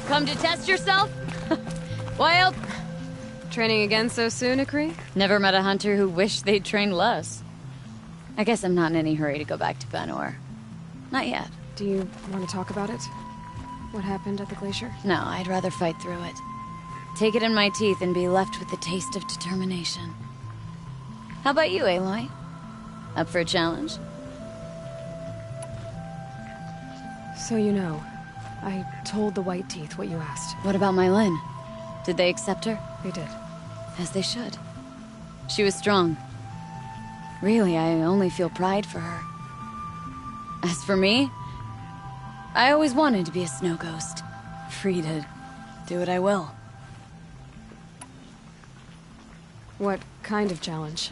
Come to test yourself? Well, Training again so soon, Akri? never met a hunter who wished they'd trained less. I guess I'm not in any hurry to go back to Banor. Not yet. Do you want to talk about it? What happened at the glacier? No, I'd rather fight through it. Take it in my teeth and be left with the taste of determination. How about you, Aloy? Up for a challenge? So you know, I told the White Teeth what you asked. What about my Lynn? Did they accept her? They did. As they should. She was strong. Really, I only feel pride for her. As for me, I always wanted to be a snow ghost. Free to do what I will. What kind of challenge?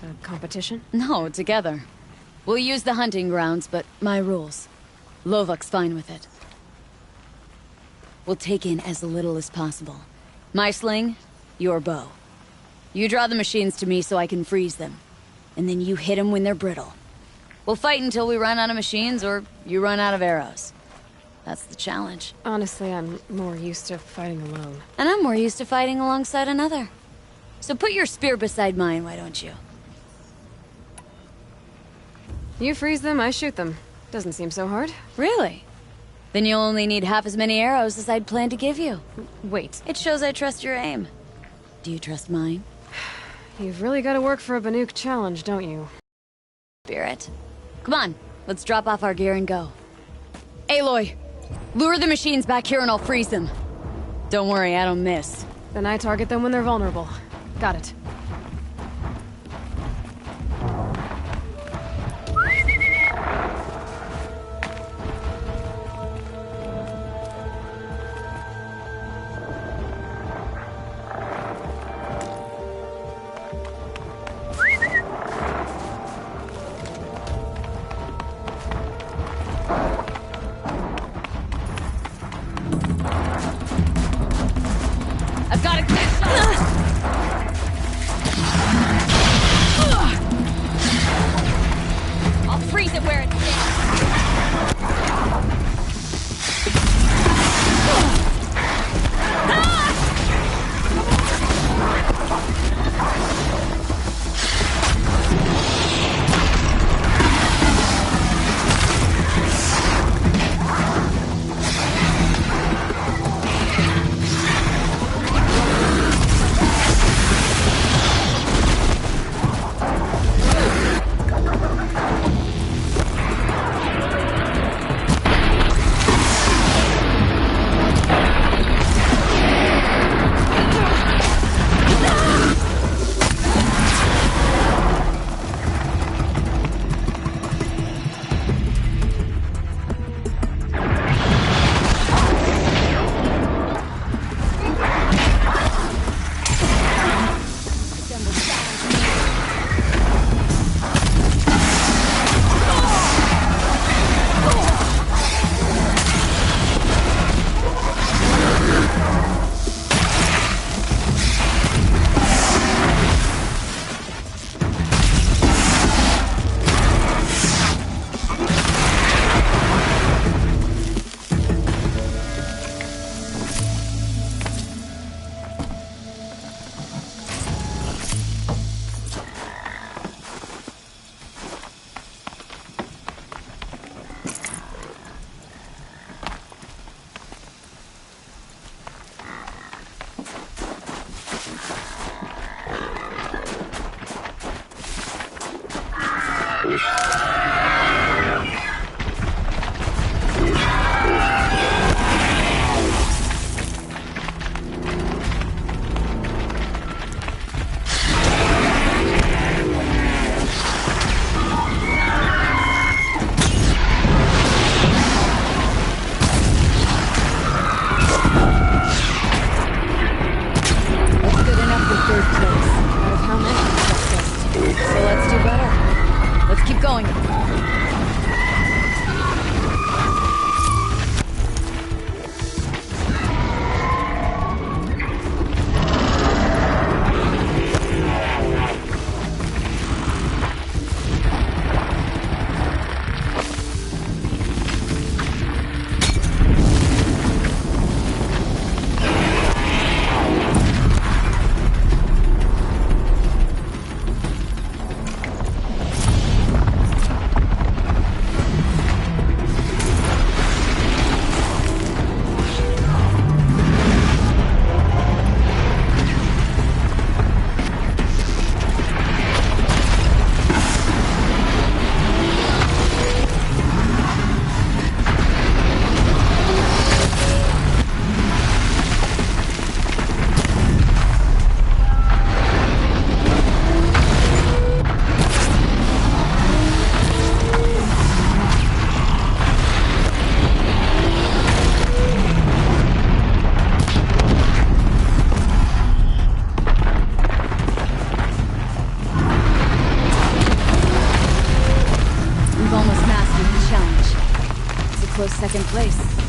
A competition? No, together. We'll use the hunting grounds, but my rules. Lovok's fine with it. We'll take in as little as possible. My sling, your bow. You draw the machines to me so I can freeze them. And then you hit them when they're brittle. We'll fight until we run out of machines or you run out of arrows. That's the challenge. Honestly, I'm more used to fighting alone. And I'm more used to fighting alongside another. So put your spear beside mine, why don't you? You freeze them, I shoot them. Doesn't seem so hard. Really? Then you'll only need half as many arrows as I'd planned to give you. Wait, It shows I trust your aim. Do you trust mine? you've really got to work for a Banuk challenge, don't you? Spirit. Come on, let's drop off our gear and go. Aloy, lure the machines back here and I'll freeze them. Don't worry, I don't miss. Then I target them when they're vulnerable. Got it. I've got a clear shot! I'll freeze it where it stands. going. Close second place.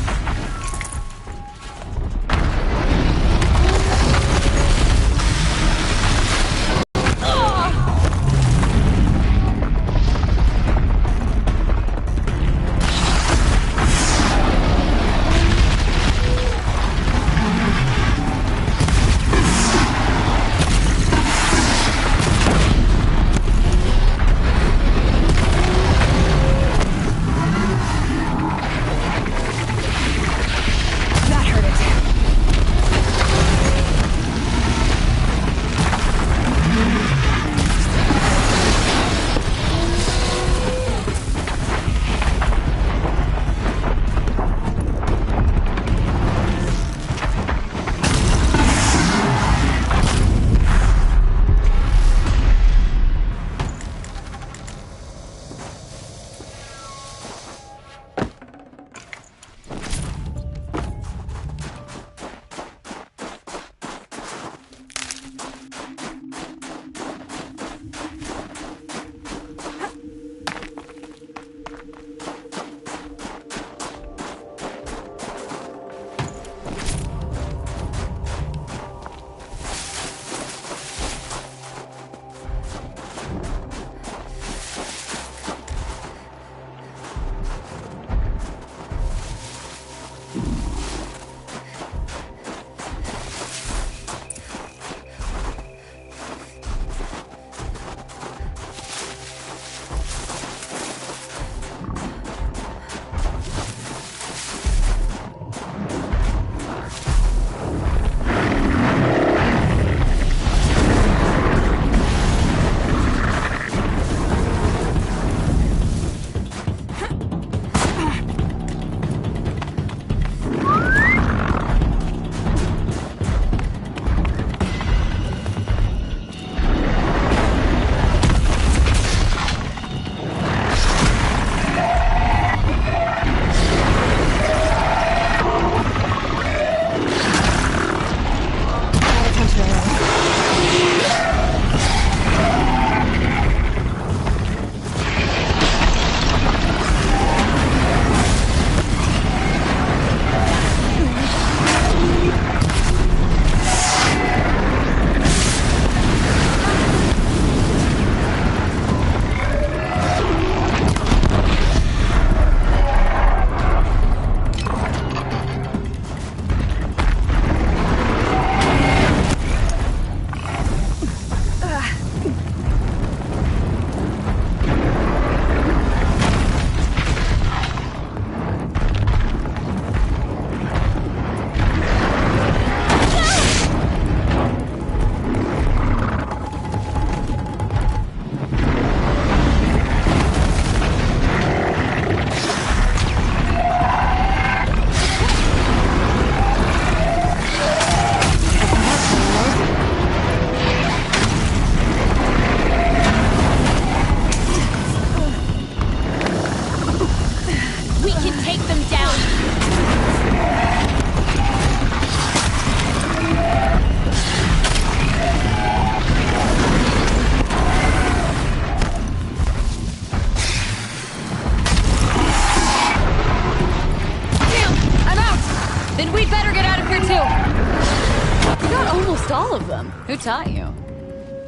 You got almost all of them. Who taught you?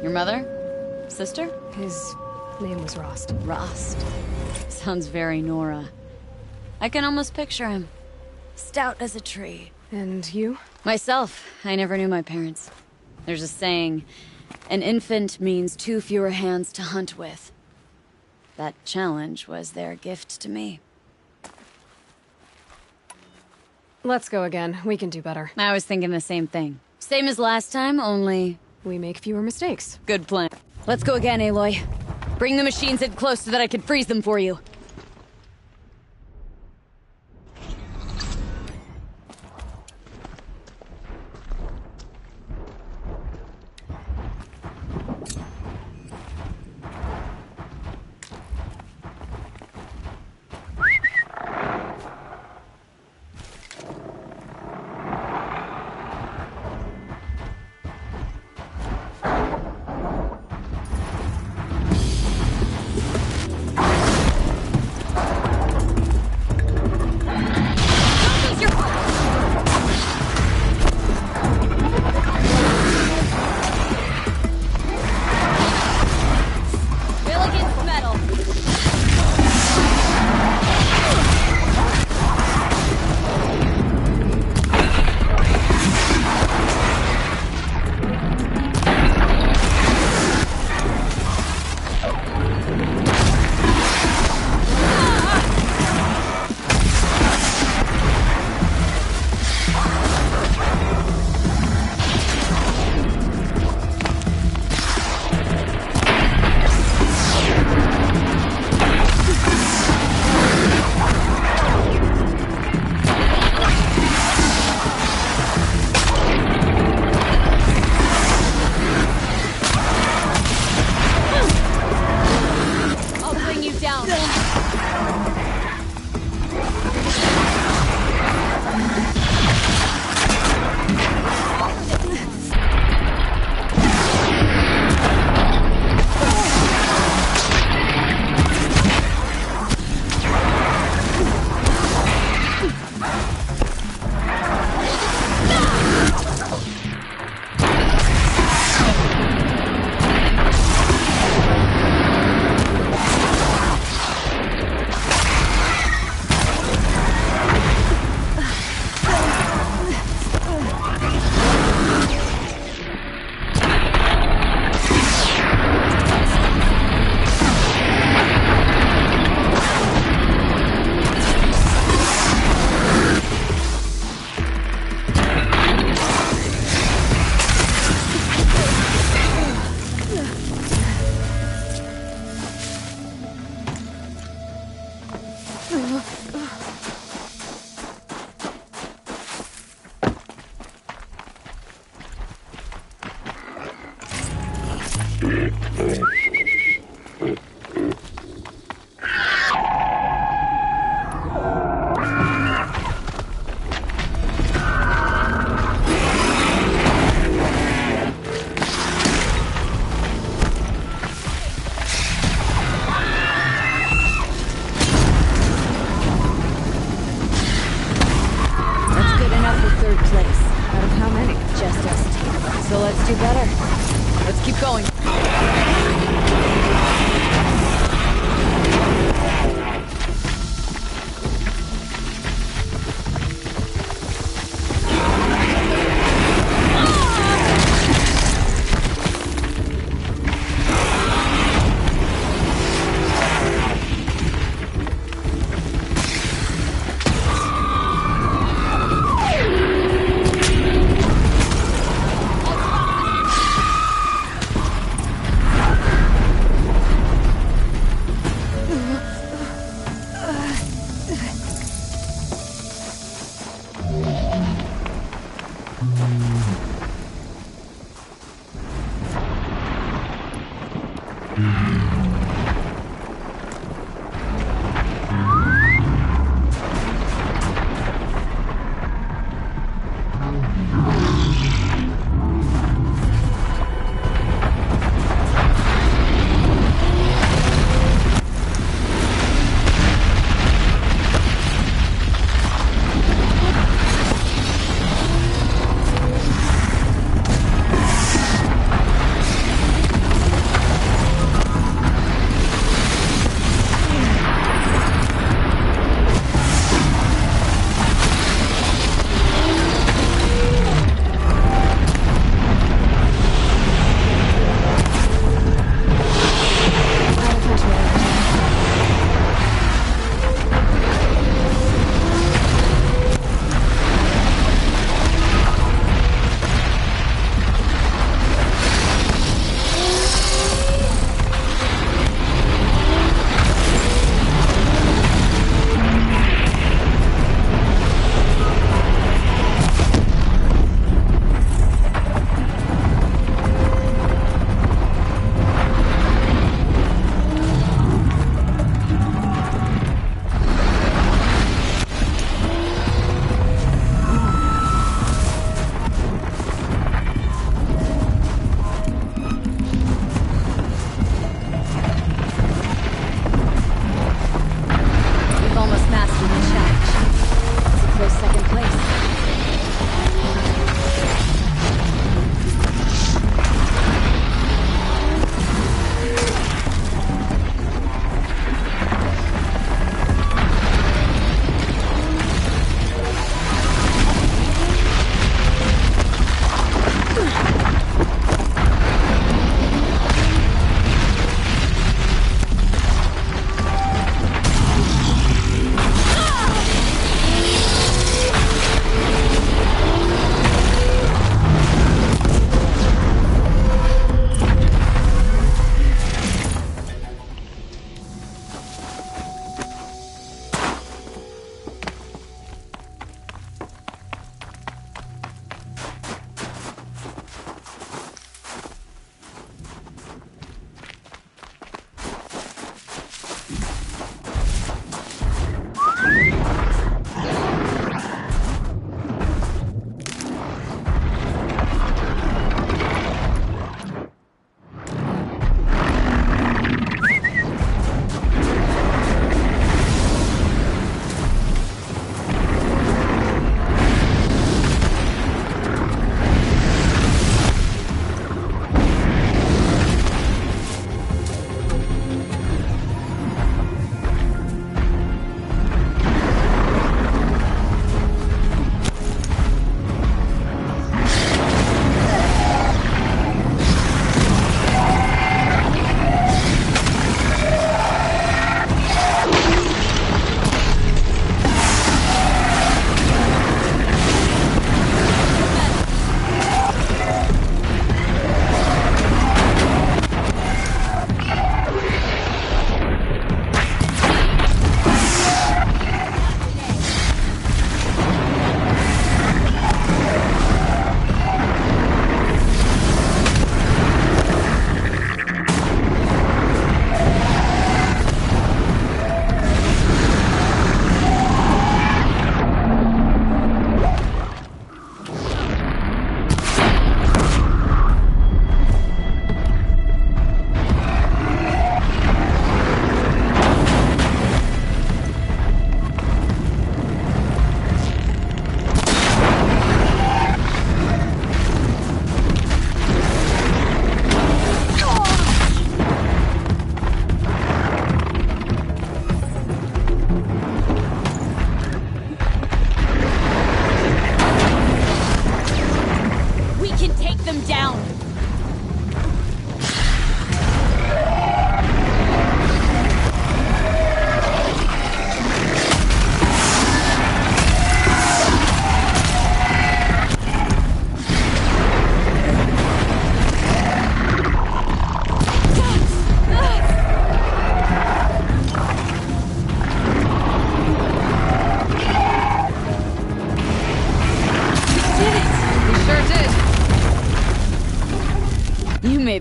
Your mother? Sister? His name was Rost. Rost. Sounds very Nora. I can almost picture him. Stout as a tree. And you? Myself, I never knew my parents. There's a saying, an infant means 2 fewer hands to hunt with. That challenge was their gift to me. Let's go again. We can do better. I was thinking the same thing. Same as last time, only... We make fewer mistakes. Good plan. Let's go again, Aloy. Bring the machines in close so that I can freeze them for you.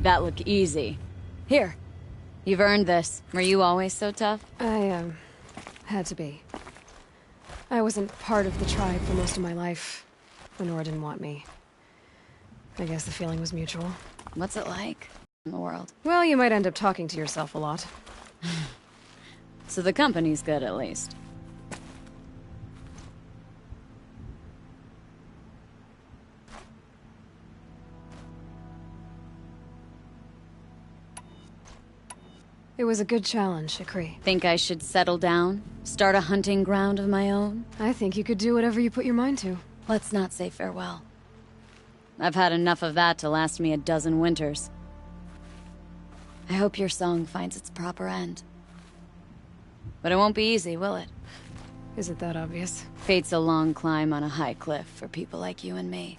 made that look easy. Here. You've earned this. Were you always so tough? I, had to be. I wasn't part of the tribe for most of my life. Lenore didn't want me. I guess the feeling was mutual. What's it like in the world? Well, you might end up talking to yourself a lot. So the company's good, at least. It was a good challenge, Shikri. Think I should settle down? Start a hunting ground of my own? I think you could do whatever you put your mind to. Let's not say farewell. I've had enough of that to last me a dozen winters. I hope your song finds its proper end. But it won't be easy, will it? Is it that obvious? Fate's a long climb on a high cliff for people like you and me.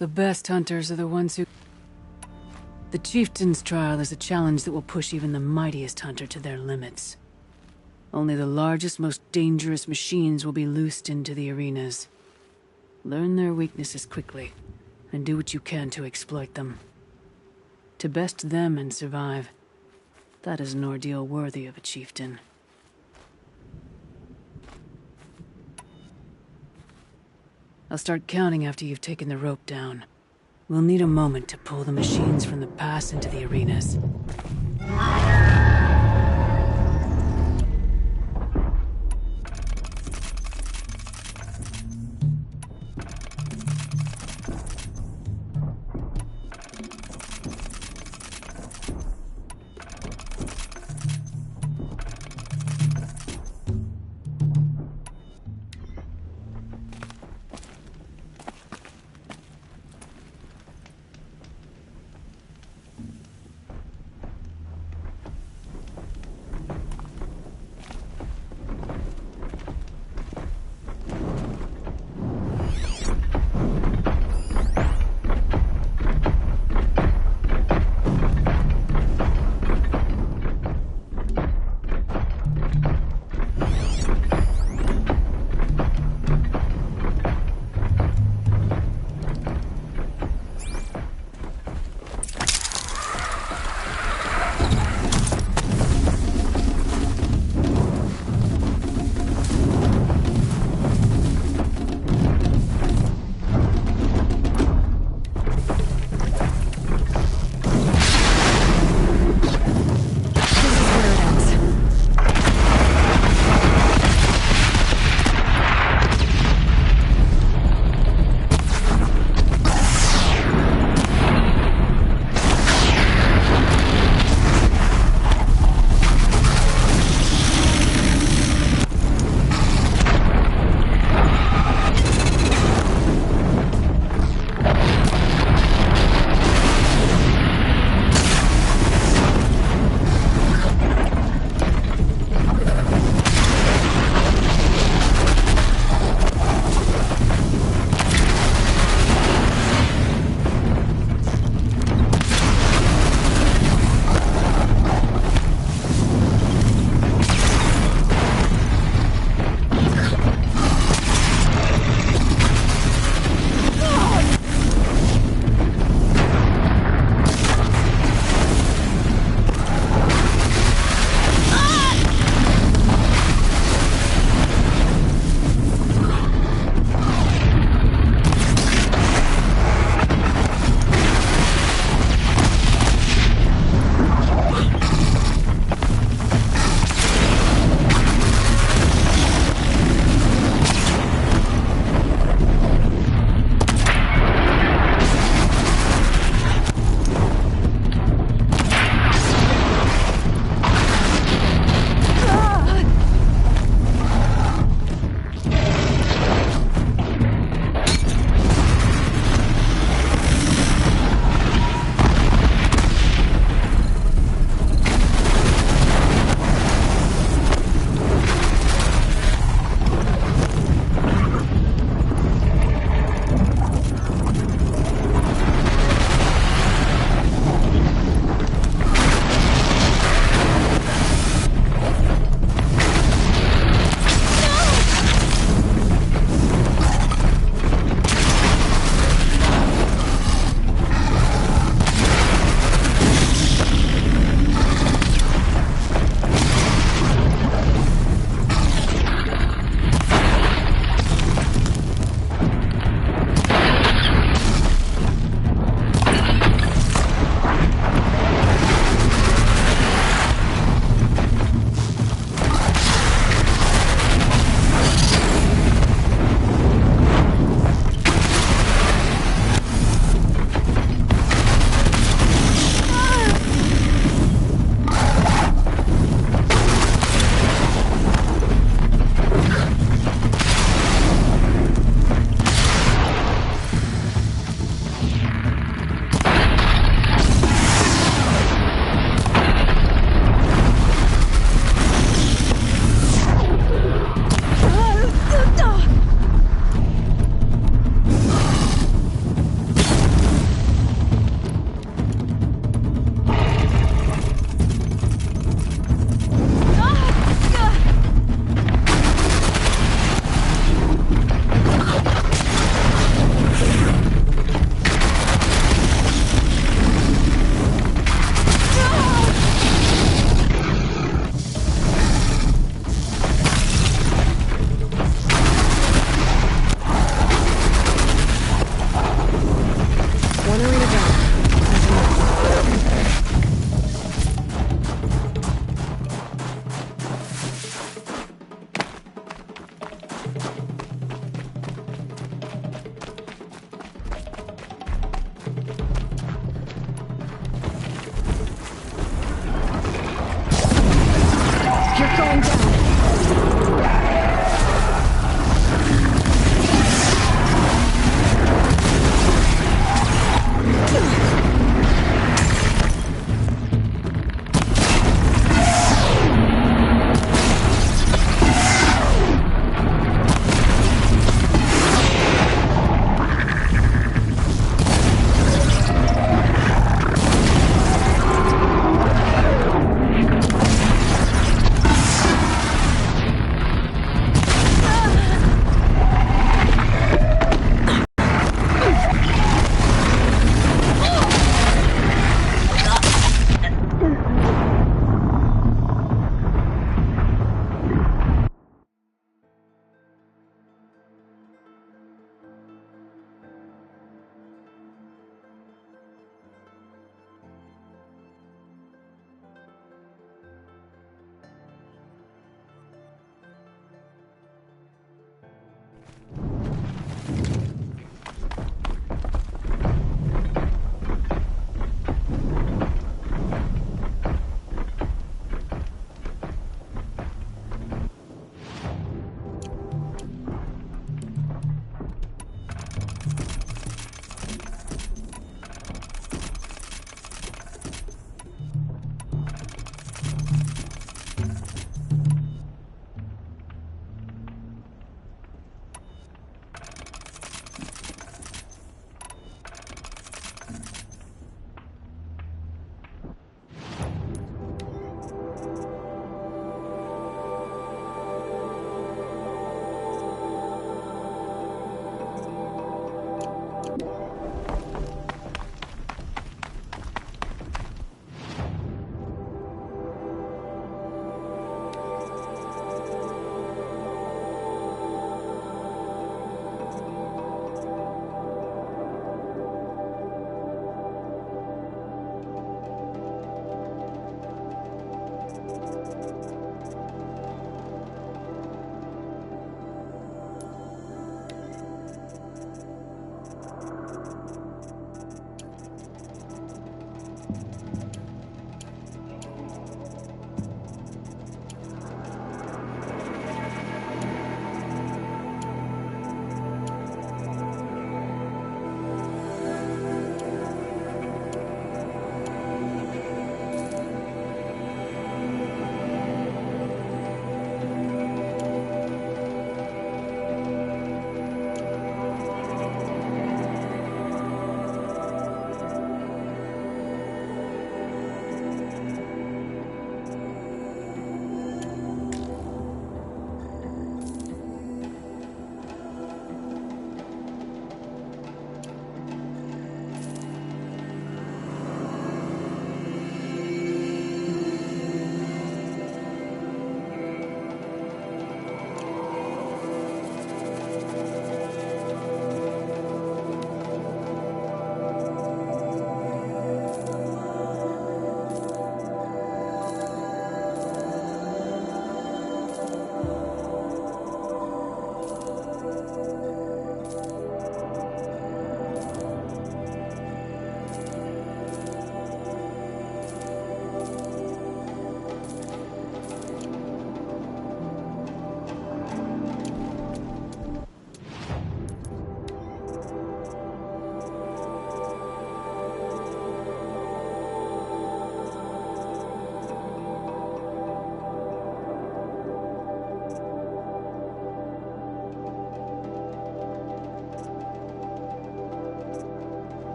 The best hunters are the ones who... The Chieftain's trial is a challenge that will push even the mightiest hunter to their limits. Only the largest, most dangerous machines will be loosed into the arenas. Learn their weaknesses quickly, and do what you can to exploit them. To best them and survive, that is an ordeal worthy of a chieftain. I'll start counting after you've taken the rope down. We'll need a moment to pull the machines from the pass into the arenas.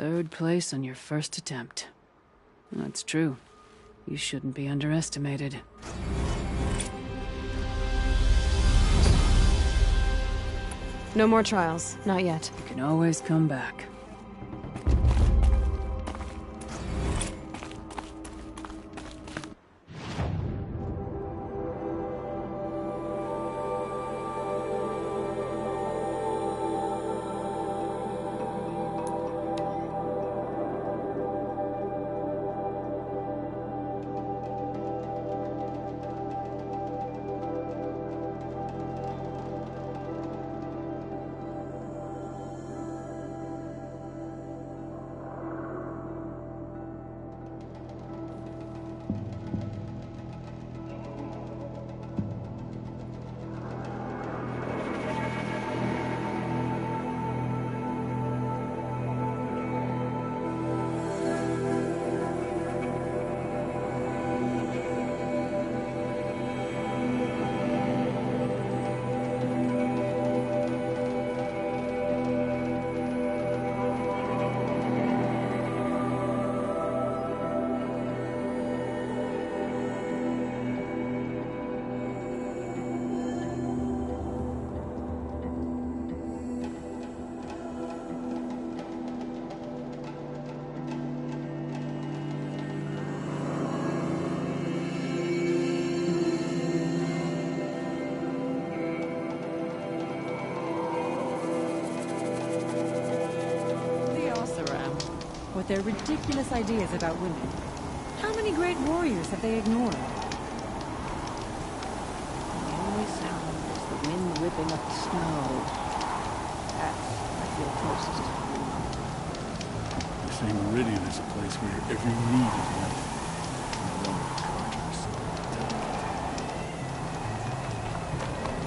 3rd place on your first attempt. That's true. You shouldn't be underestimated. No more trials. Not yet. You can always come back. With their ridiculous ideas about women. How many great warriors have they ignored? The only sound is the wind whipping up the snow. That's I feel closest. They say Meridian is a place where every need is met.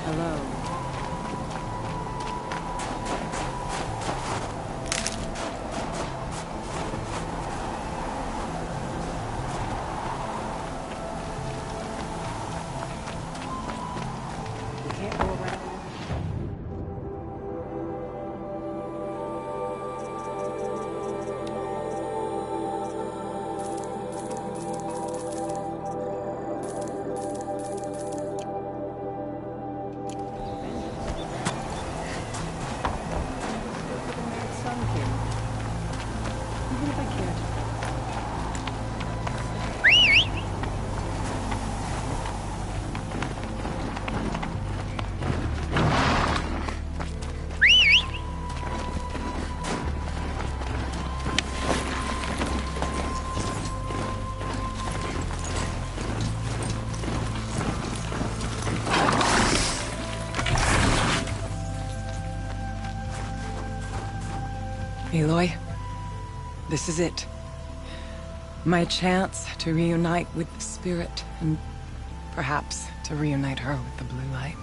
Hello. Aloy, this is it. My chance to reunite with the spirit, and perhaps to reunite her with the blue light.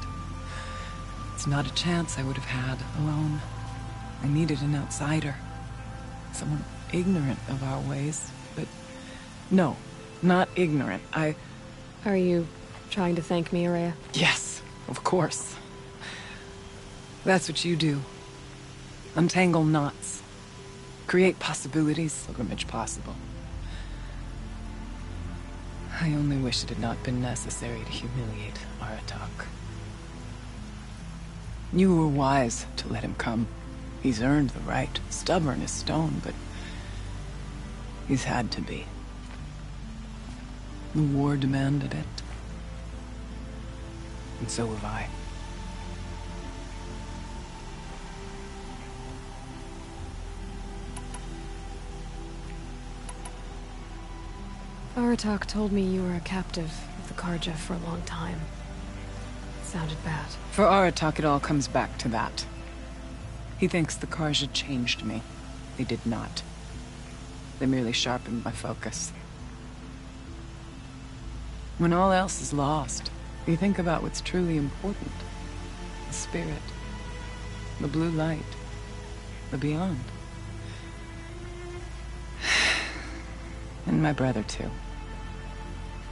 It's not a chance I would have had alone. I needed an outsider. Someone ignorant of our ways, but no, not ignorant. Are you trying to thank me, Araya? Yes, of course. That's what you do. Untangle knots. Create possibilities, pilgrimage possible. I only wish it had not been necessary to humiliate Aratak. You were wise to let him come. He's earned the right, stubborn as stone, but he's had to be. The war demanded it. And so have I. Aratak told me you were a captive of the Karja for a long time. It sounded bad. For Aratak, it all comes back to that. He thinks the Karja changed me. They did not. They merely sharpened my focus. When all else is lost, you think about what's truly important. The spirit. The blue light. The beyond. And my brother, too.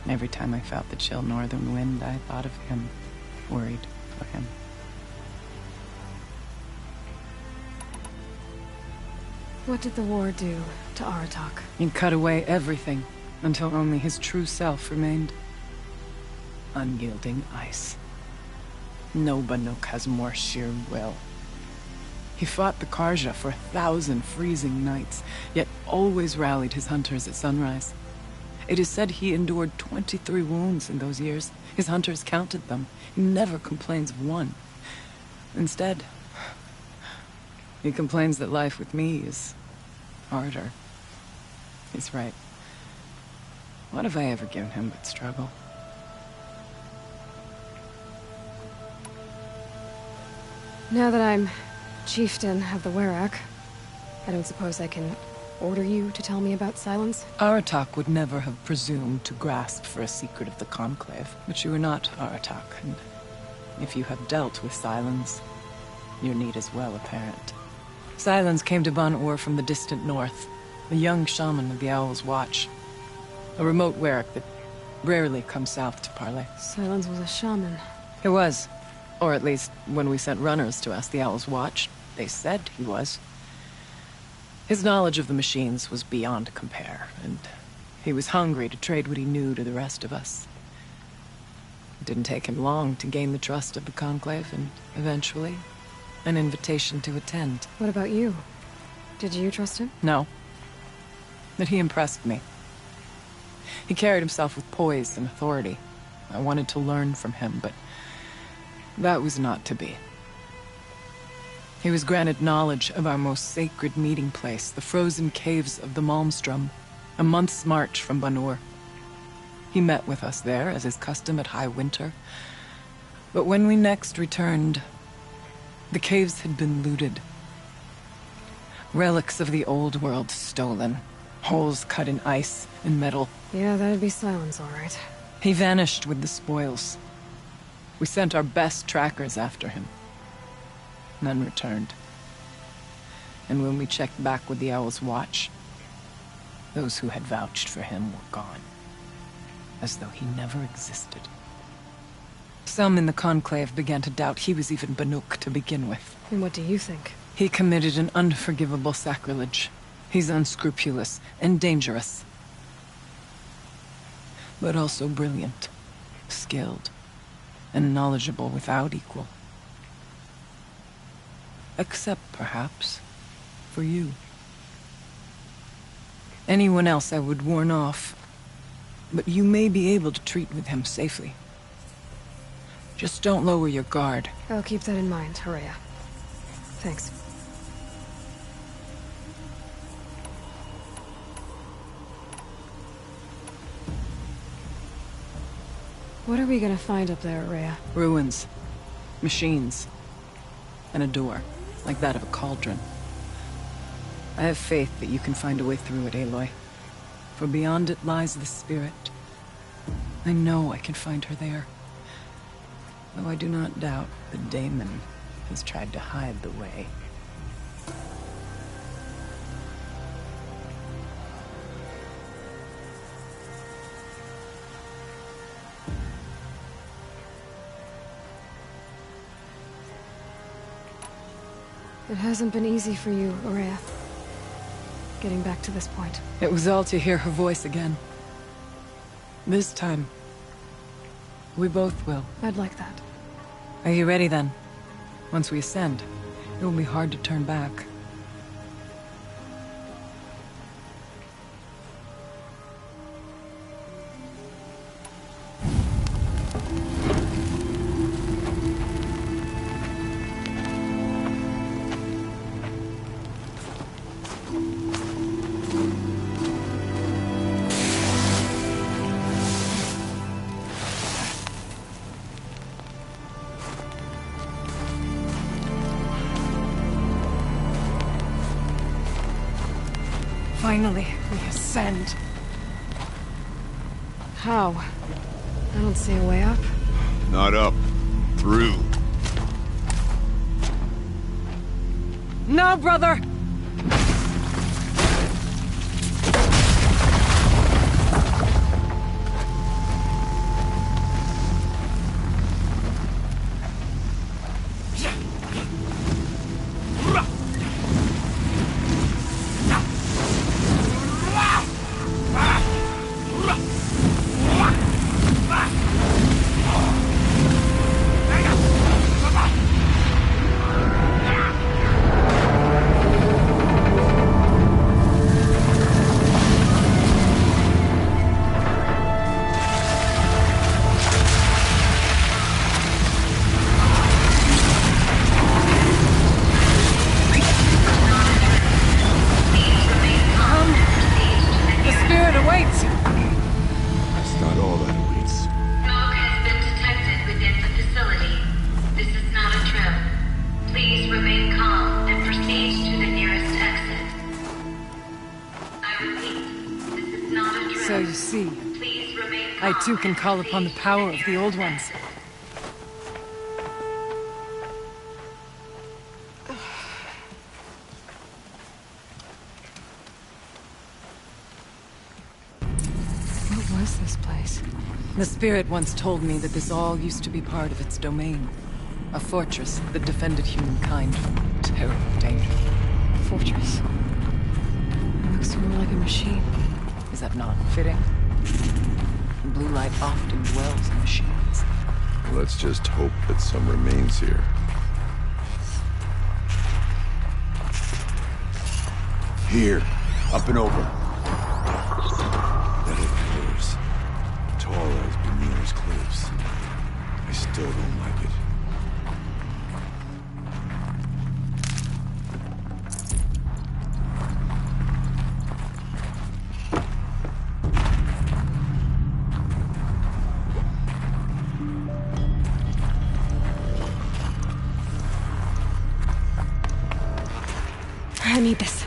Every time I felt the chill northern wind, I thought of him, worried for him. What did the war do to Aratak? He cut away everything, until only his true self remained. Unyielding ice. No Banuk has more sheer will. He fought the Karja for 1,000 freezing nights, yet always rallied his hunters at sunrise. It is said he endured 23 wounds in those years. His hunters counted them. He never complains of one. Instead, he complains that life with me is harder. He's right. What have I ever given him but struggle? Now that I'm chieftain of the Werak, I don't suppose I can order you to tell me about Silence? Aratak would never have presumed to grasp for a secret of the Conclave. But you are not Aratak, and if you have dealt with Silence, your need is well apparent. Silence came to Ban-Ur from the distant north, a young shaman of the Owl's Watch. A remote Werak that rarely comes south to parley. Silence was a shaman. He was. Or at least, when we sent runners to ask the Owl's Watch, they said he was. His knowledge of the machines was beyond compare, and he was hungry to trade what he knew to the rest of us. It didn't take him long to gain the trust of the Conclave, and eventually, an invitation to attend. What about you? Did you trust him? No. But he impressed me. He carried himself with poise and authority. I wanted to learn from him, but that was not to be. He was granted knowledge of our most sacred meeting place, the frozen caves of the Malmstrom, a month's march from Ban-Ur. He met with us there, as is custom at high winter. But when we next returned, the caves had been looted. Relics of the old world stolen. Holes cut in ice and metal. Yeah, that'd be Silence, all right. He vanished with the spoils. We sent our best trackers after him. None returned. And when we checked back with the Owl's Watch, those who had vouched for him were gone. As though he never existed. Some in the Conclave began to doubt he was even Banuk to begin with. And what do you think? He committed an unforgivable sacrilege. He's unscrupulous and dangerous. But also brilliant, skilled, and knowledgeable without equal. Except, perhaps, for you. Anyone else I would warn off, but you may be able to treat with him safely. Just don't lower your guard. I'll keep that in mind, Horea. Thanks. What are we gonna find up there, Horea? Ruins, machines, and a door, like that of a cauldron. I have faith that you can find a way through it, Aloy. For beyond it lies the spirit. I know I can find her there. Though I do not doubt the daemon has tried to hide the way. It hasn't been easy for you, Horea. Getting back to this point. It was all to hear her voice again. This time, we both will. I'd like that. Are you ready then? Once we ascend, it will be hard to turn back. Finally, we ascend. How? I don't see a way up. Not up. Through. No, brother! So you see, I too can call upon the power of the Old Ones. What was this place? The spirit once told me that this all used to be part of its domain. A fortress that defended humankind from terrible danger. Fortress. It looks more like a machine. Is that not fitting? The blue light often dwells in machines. Let's just hope that some remains here. Here, up and over. Metal pillars, tall as Bemir's cliffs. I still don't like it. I need this.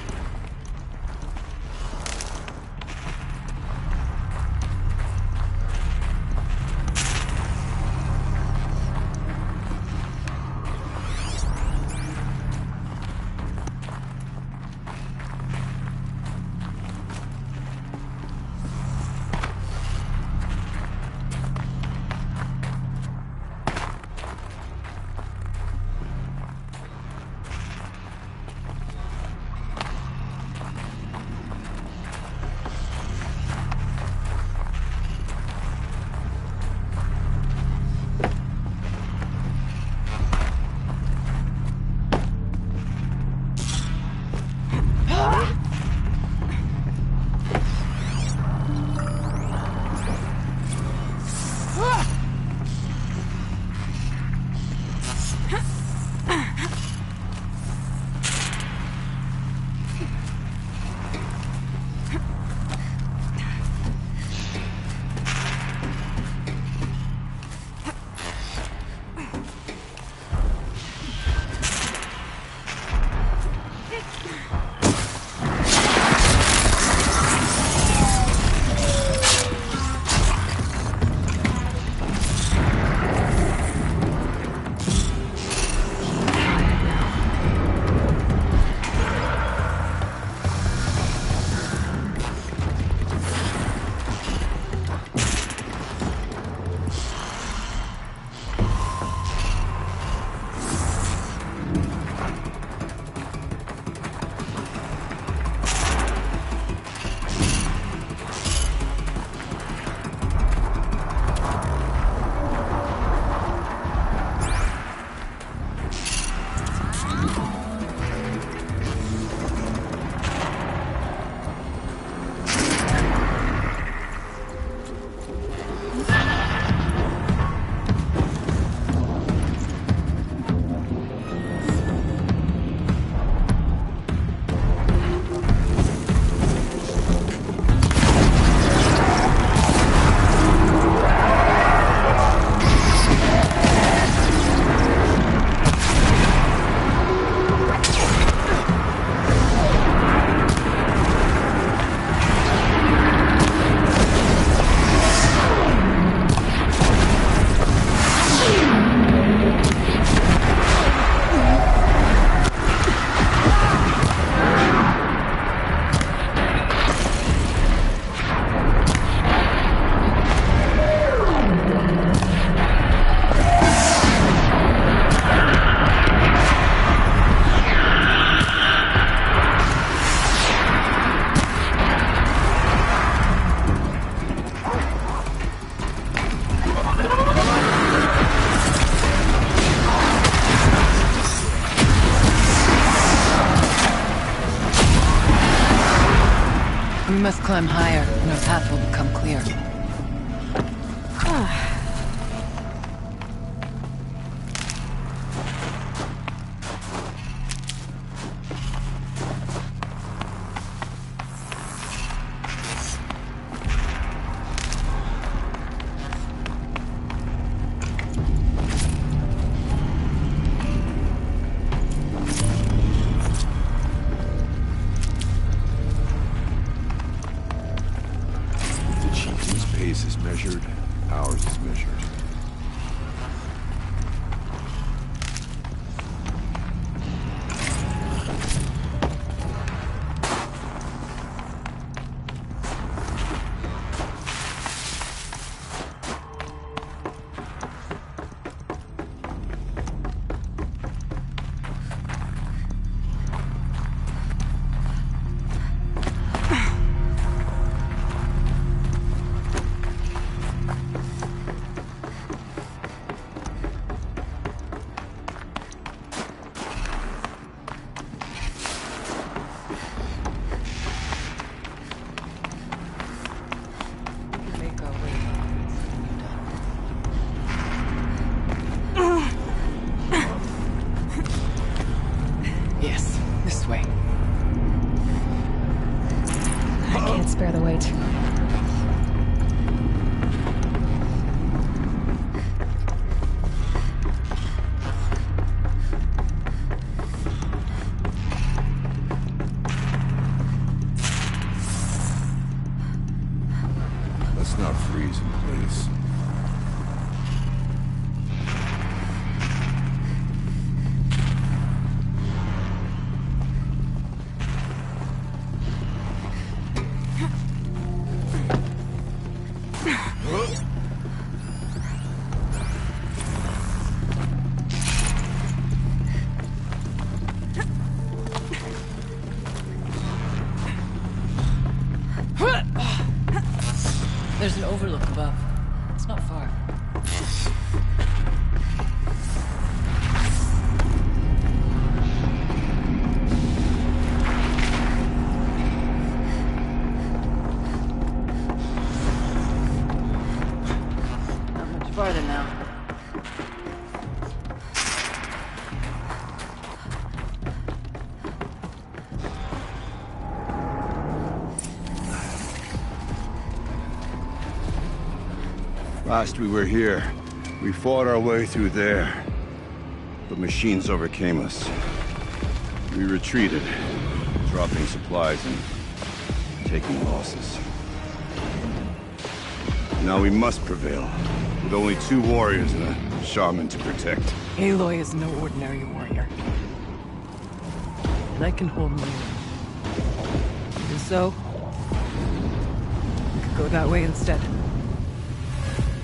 We must climb higher, and our path will become clear. radius is measured, ours is measured. Yes, this way. I can't spare the weight. Let's not freeze in place. There's an overlook above. It's not far. Not much farther now. Last we were here, we fought our way through there. But machines overcame us. We retreated, dropping supplies and taking losses. Now we must prevail, with only 2 warriors and a shaman to protect. Aloy is no ordinary warrior. And I can hold my own. And so, We could go that way instead.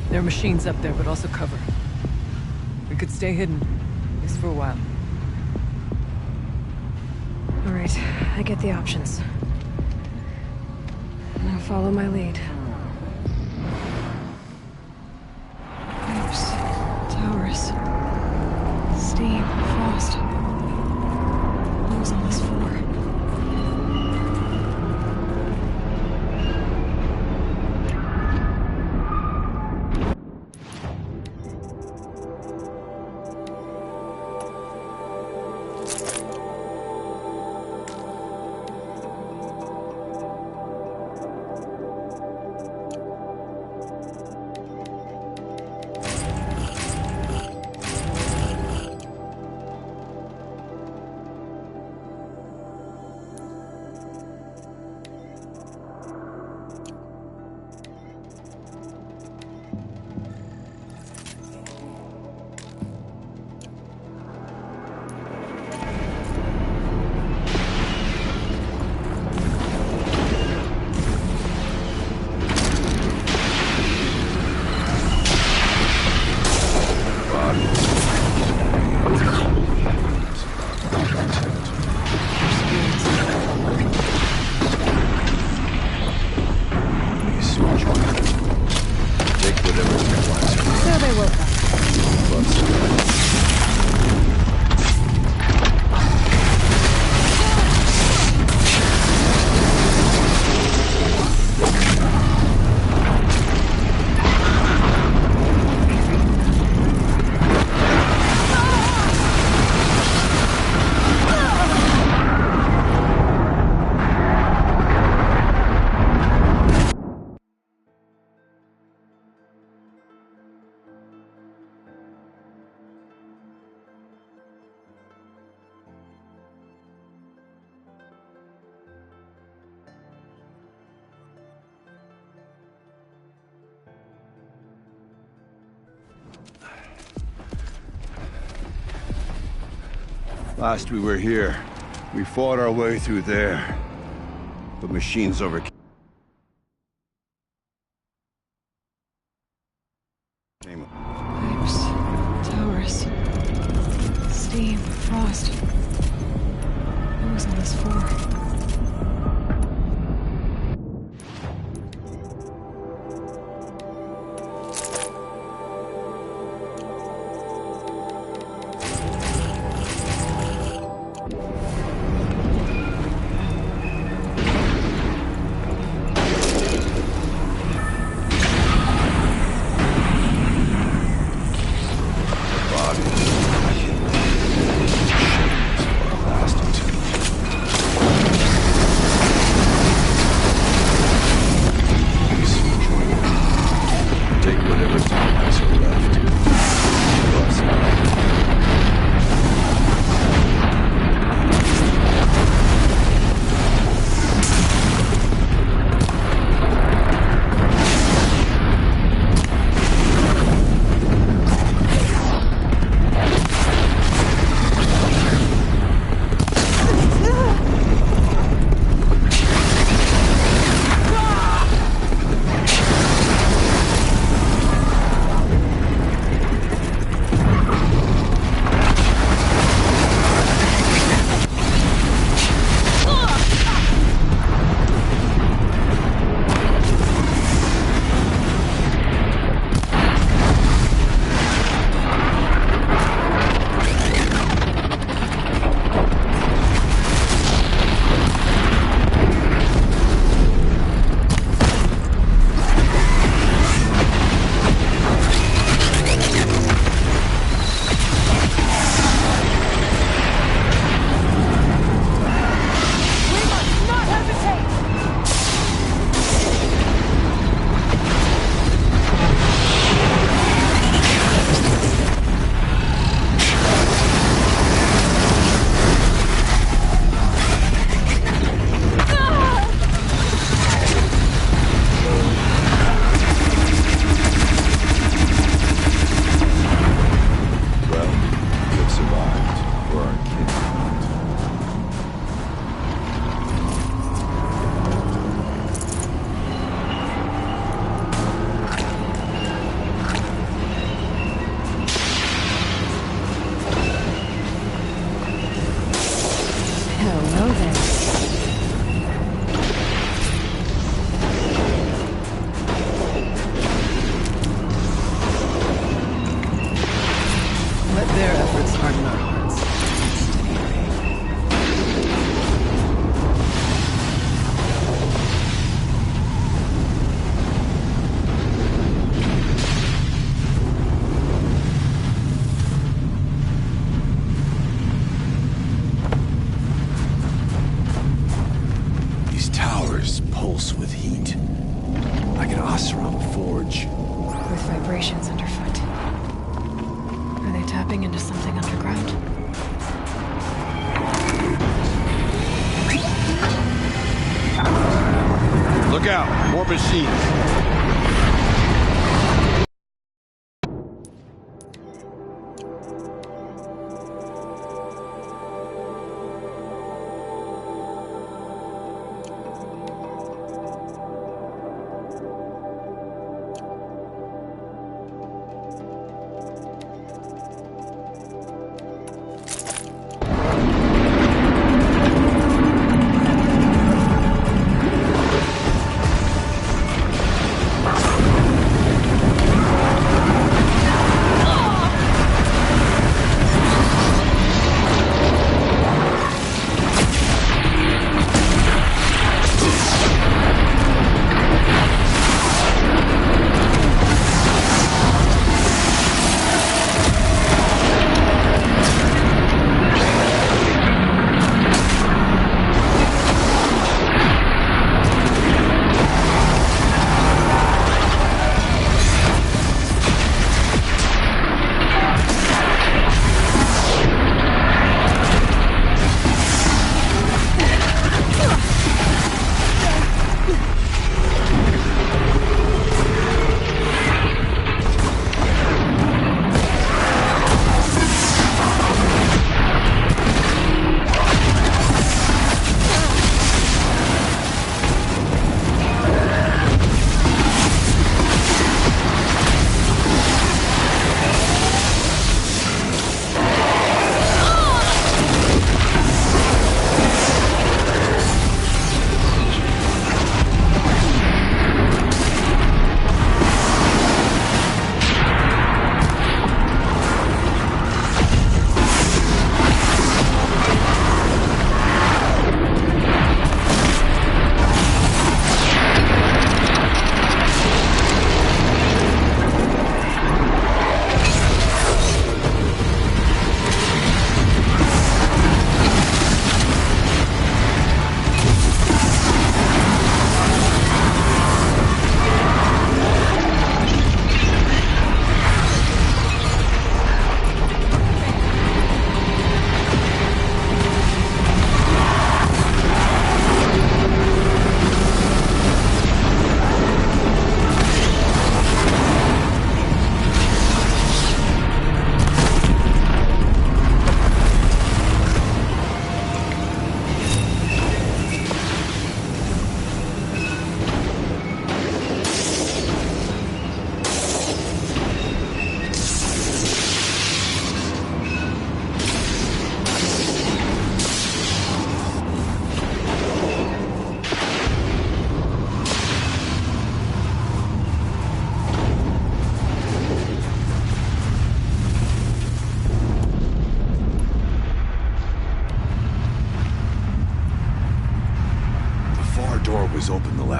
There are machines up there, but also cover. We could stay hidden, at least for a while. All right, I get the options. Now follow my lead. Pipes, towers, steam, frost. What was all this for? Last we were here, we fought our way through there. But machines overcame Pipes, towers, steam, frost. What was all this for? pulse with heat, like an Osram forge. With vibrations underfoot. Are they tapping into something underground? Look out! More machines!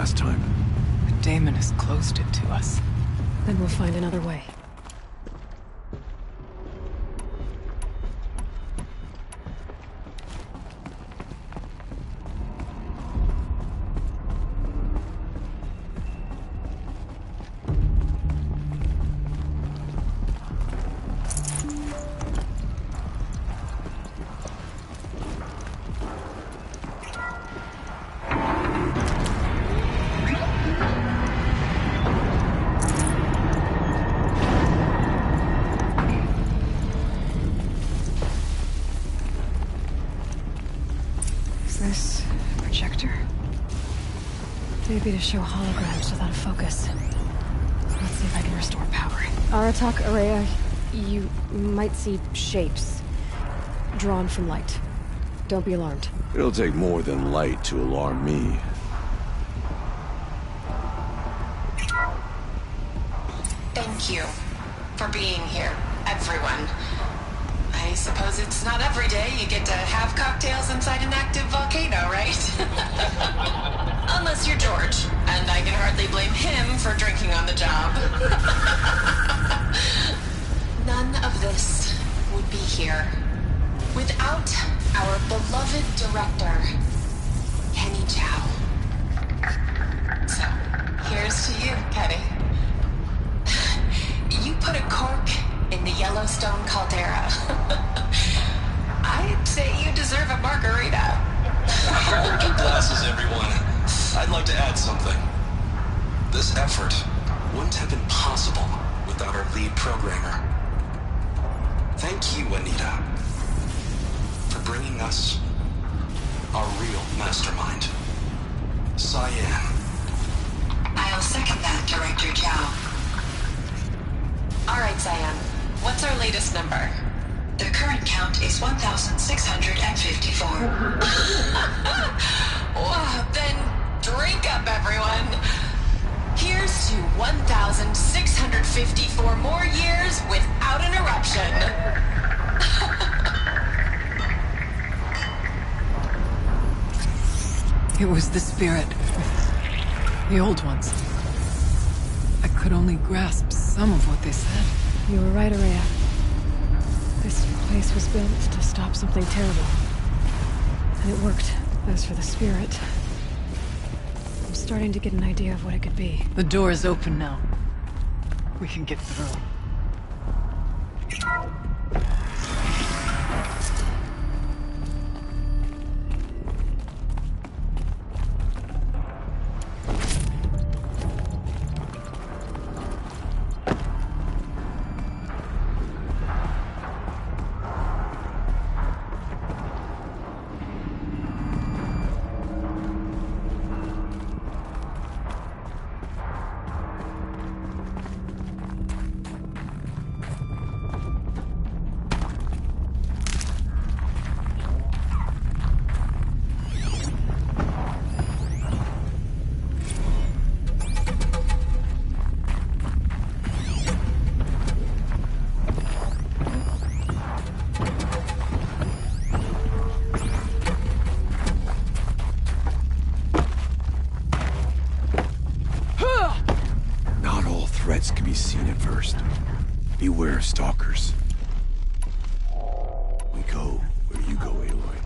last time. The daemon has closed it to us. Then we'll find another way. This projector? Maybe to show holograms without a focus. Let's see if I can restore power. Aratak, Araya, you might see shapes drawn from light. Don't be alarmed. It'll take more than light to alarm me. Thank you for being here, everyone. I suppose it's not every day you get to have cocktails inside an active volcano, right? Unless you're George, and I can hardly blame him for drinking on the job. None of this would be here without our beloved director, Kenny Chow. So, here's to you, Kenny. You put a cork in the Yellowstone caldera. I'd say you deserve a margarita. Hold your glasses, everyone. I'd like to add something. This effort wouldn't have been possible without our lead programmer. Thank you, Anita, for bringing us our real mastermind, Cyan. I'll second that, Director Chow. All right, Cyan. What's our latest number? The current count is 1,654. Well, then drink up, everyone. Here's to 1,654 more years without an eruption. It was the spirit. The old ones. I could only grasp some of what they said. You were right, Araya. This place was built to stop something terrible. And it worked. As for the spirit, I'm starting to get an idea of what it could be. The door is open now. We can get through. Threats can be seen at first. Beware of stalkers. We go where you go, Aloy.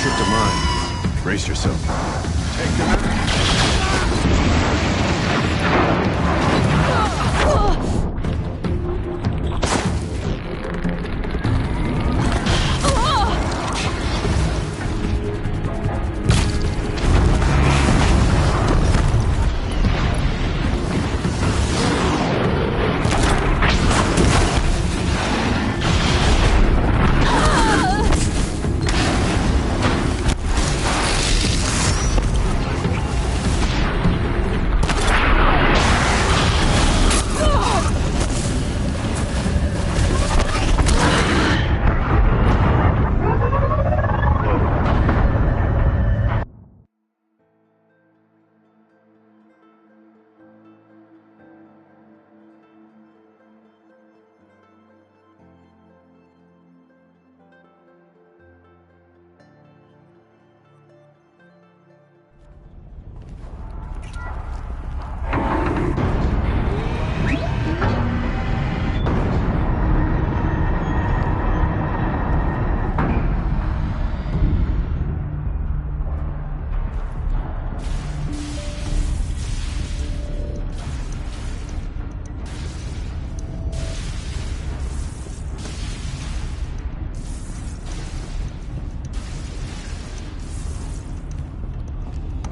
trip to mine. Brace yourself. Take them out.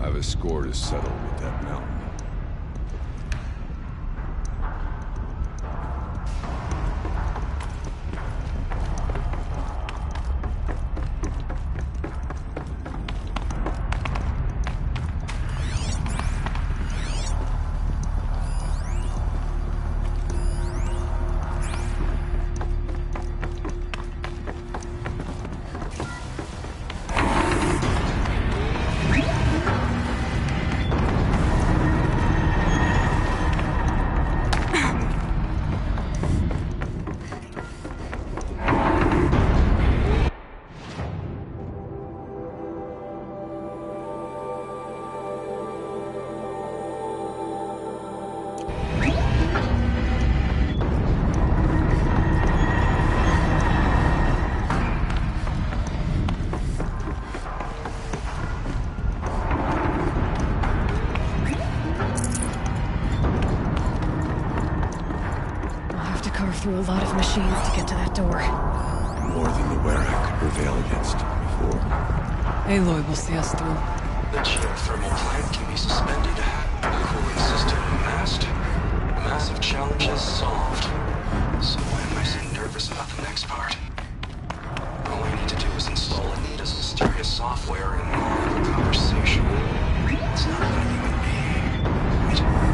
I have a score to settle with that mountain. Through a lot of machines to get to that door. More than the Warrack could prevail against before. Aloy will see us through. The geothermal plant can be suspended. The cooling system masked. Massive challenges solved. So why am I so nervous about the next part? All I need to do is install Anita's mysterious software and have a conversation. It's not about you and me, right?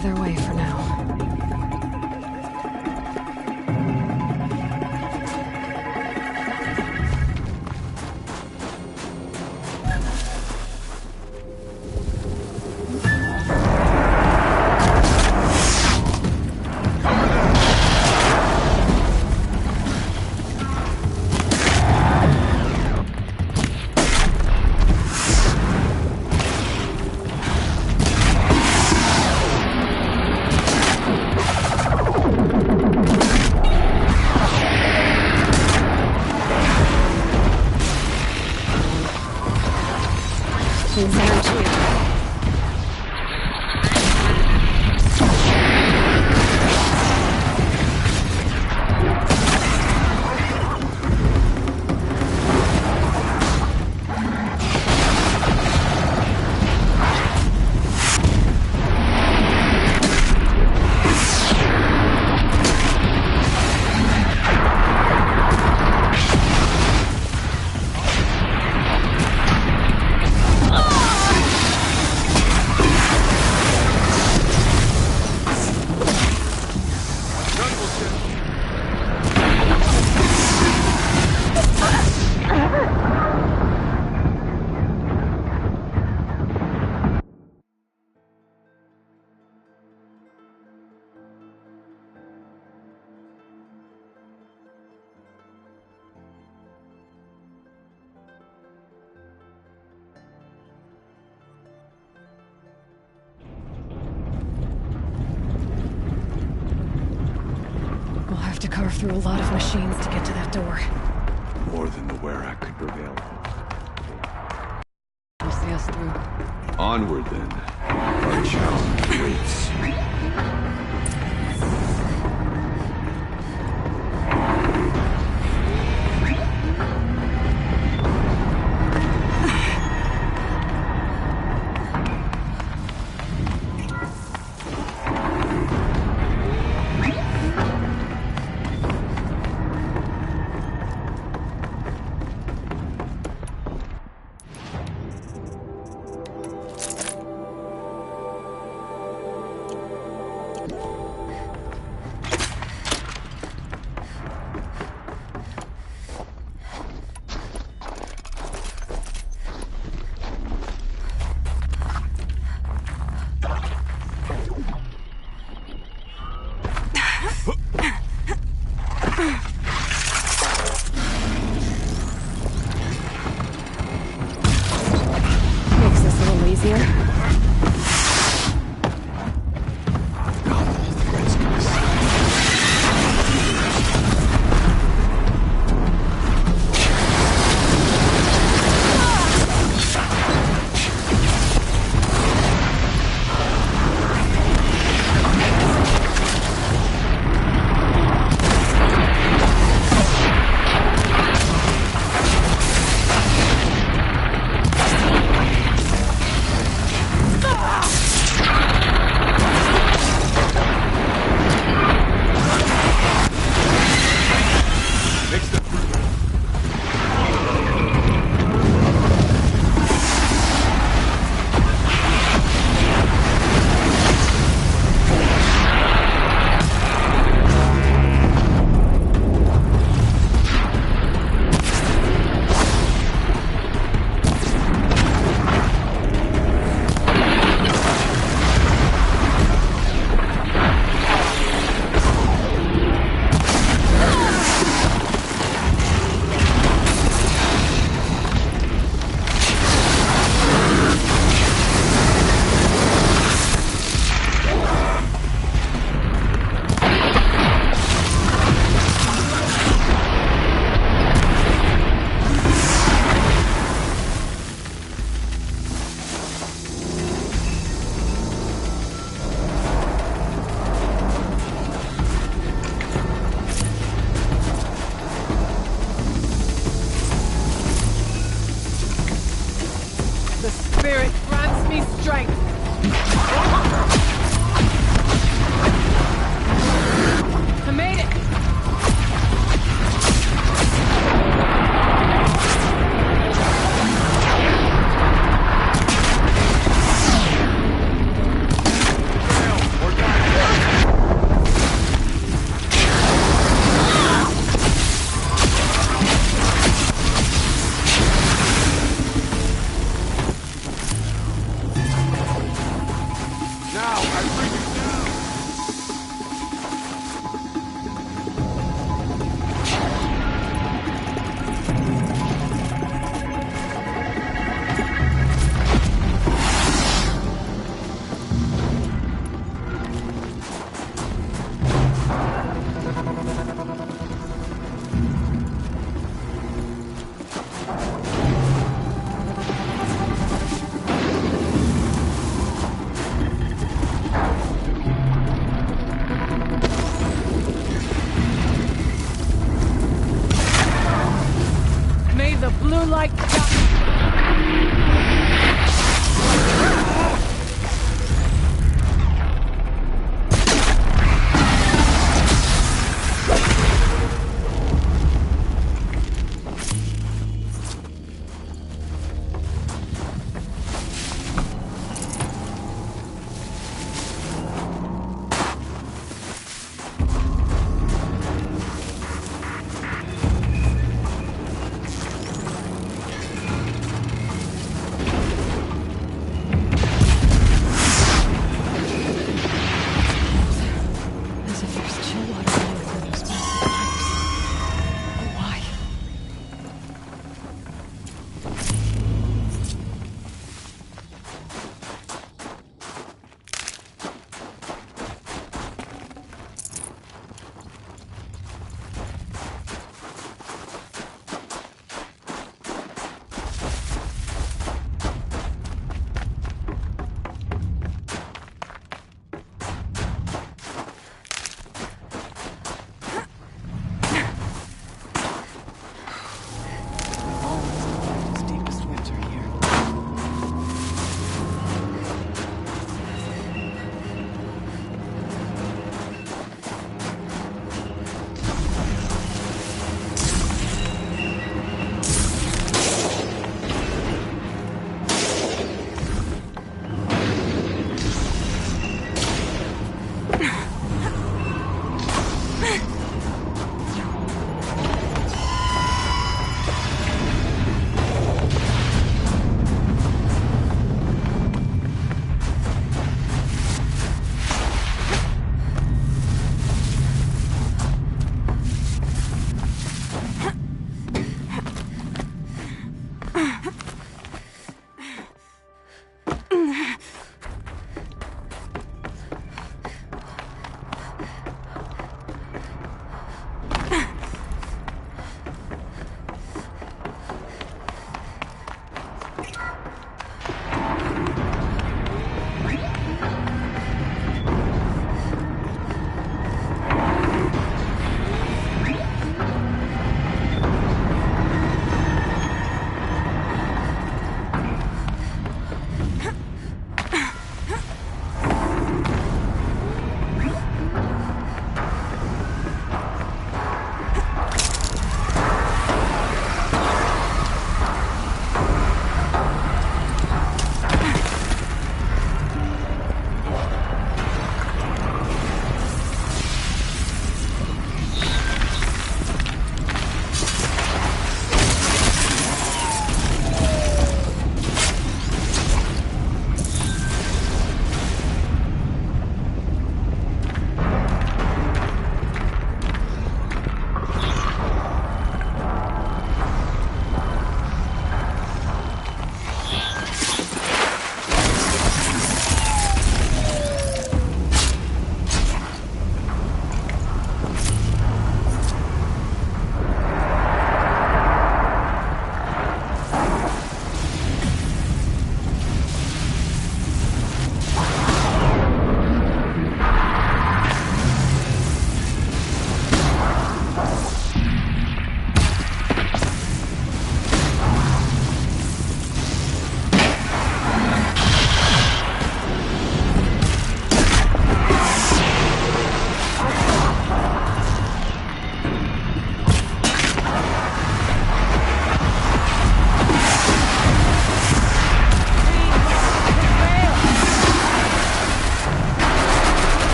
of their way for now. To carve through a lot of machines to get to that door. More than the Werak could prevail. You see us through. Onward, then. Our challenge waits. Makes this a little easier.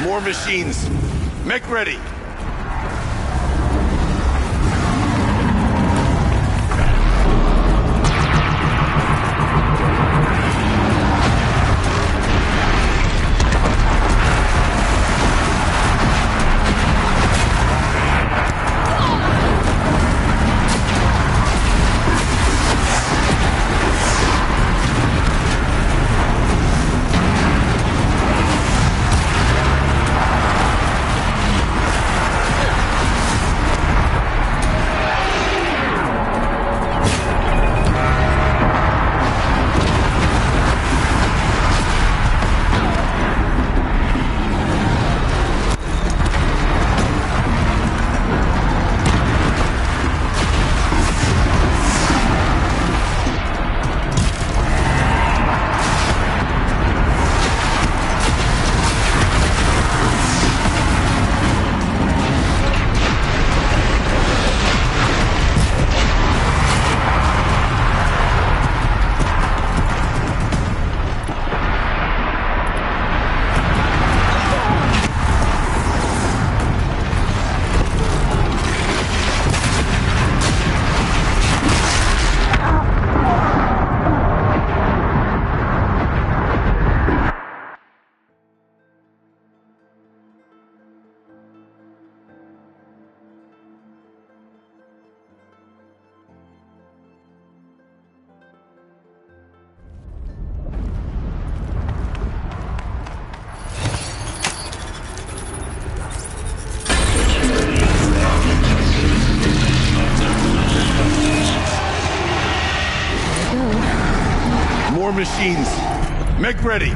More machines. Make ready. More machines. Make ready.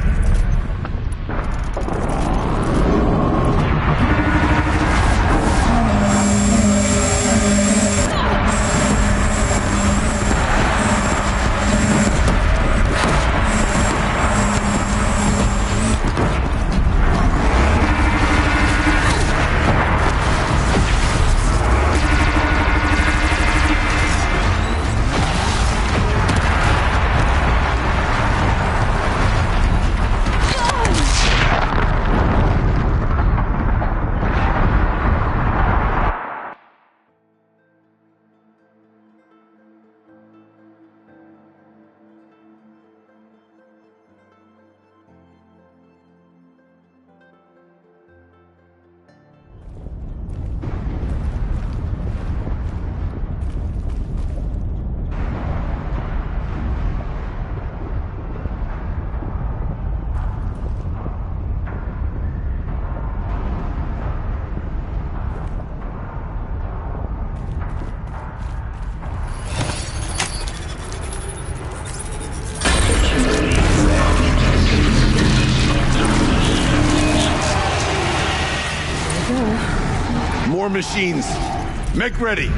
More machines. Make ready.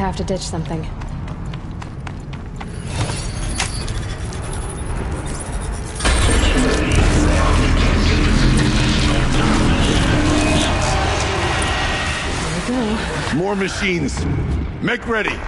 have to ditch something. More machines. Make ready.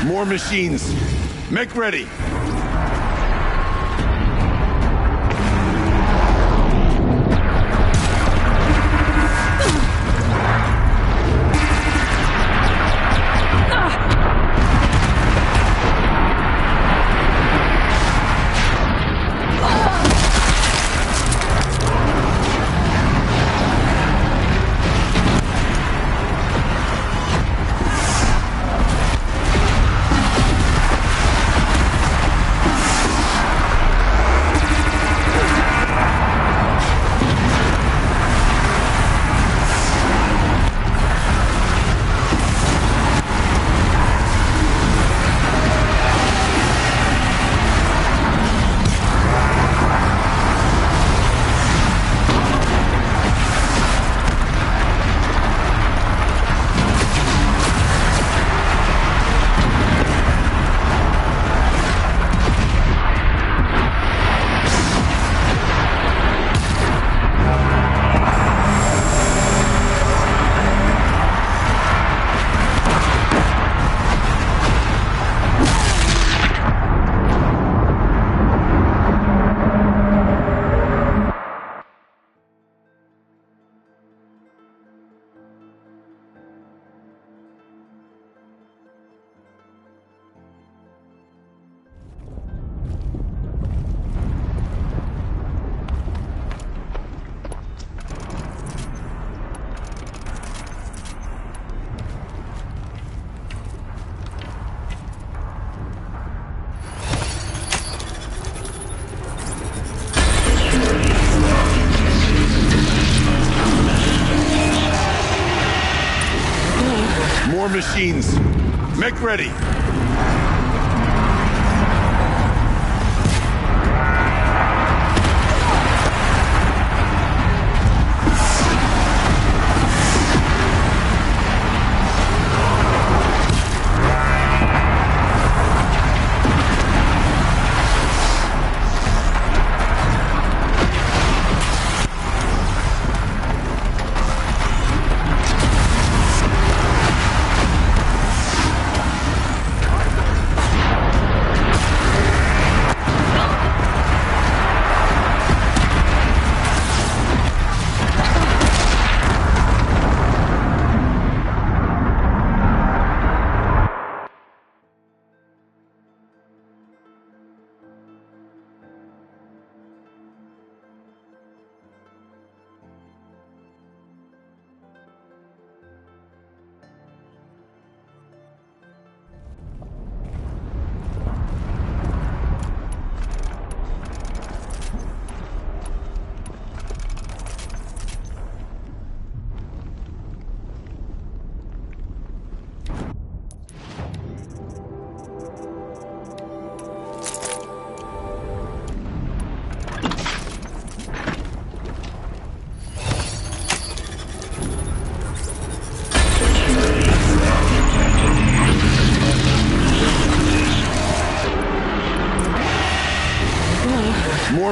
More machines. Make ready. More machines. Make ready.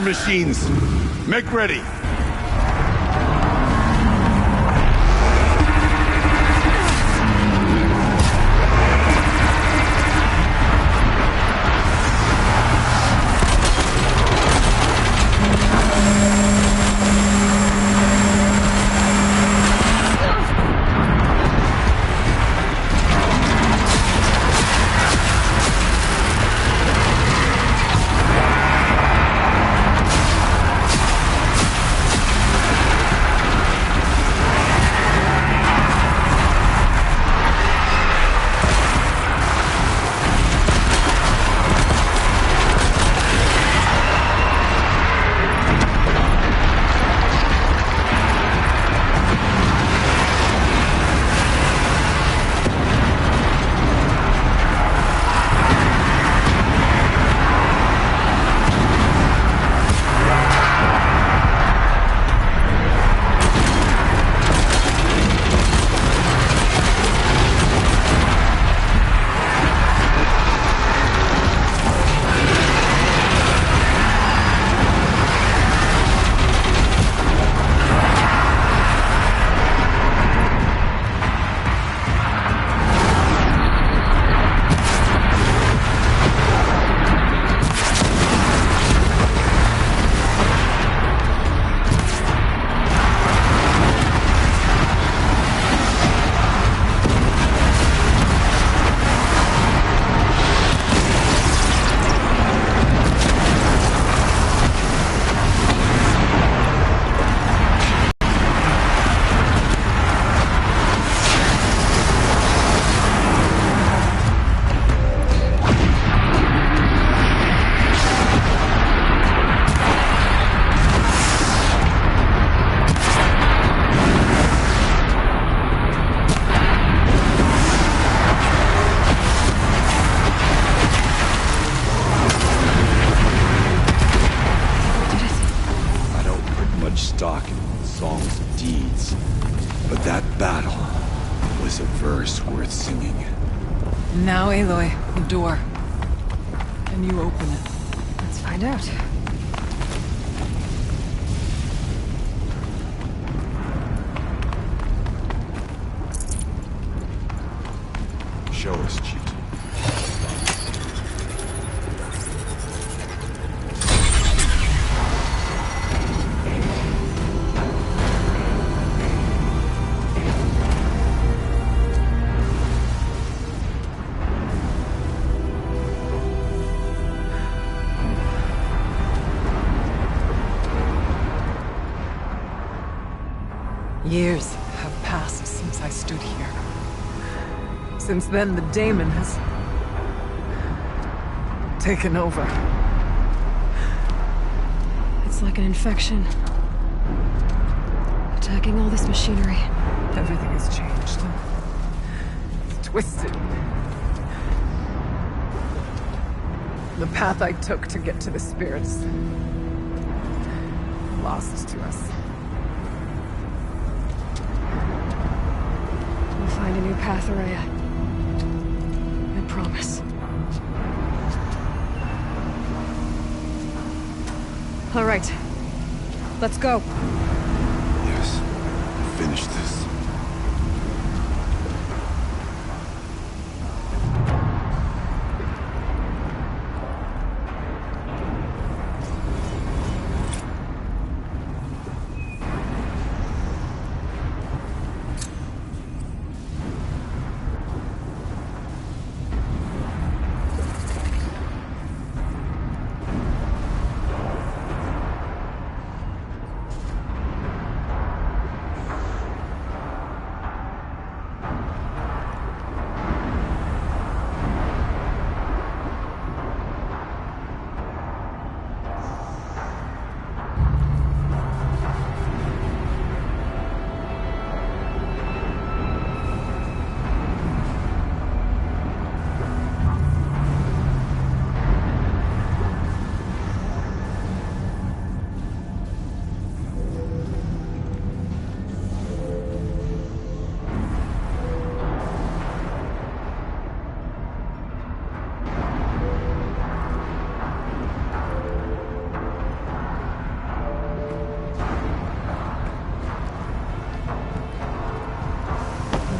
machines. Make ready. Stock in songs of deeds, but that battle was a verse worth singing. Now, Aloy, the door. Can you open it? Let's find out. Show us, Chieftain. Years have passed since I stood here. Since then, the daemon has taken over. It's like an infection. Attacking all this machinery. Everything has changed. It's twisted. The path I took to get to the spirits lost to us. We'll find a new path, Araya. I promise. All right. Let's go. Yes. Finish this.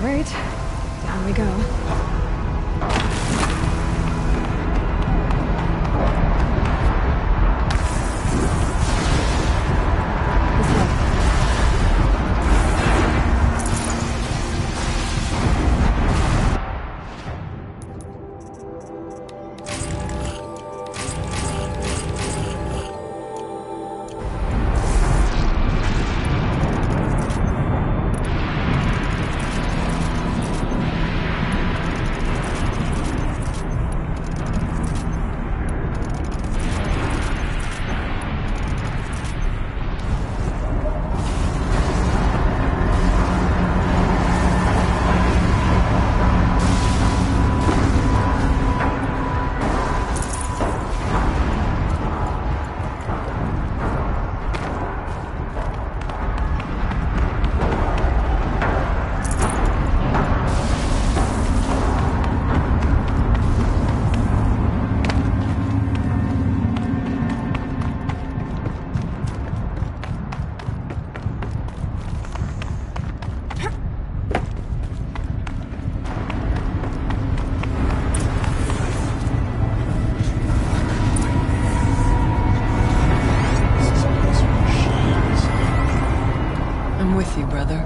right, down we go.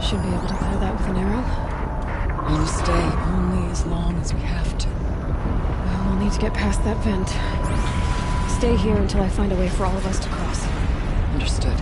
Should be able to clear that with an arrow. We'll stay only as long as we have to. Well, we'll need to get past that vent. Stay here until I find a way for all of us to cross. Understood.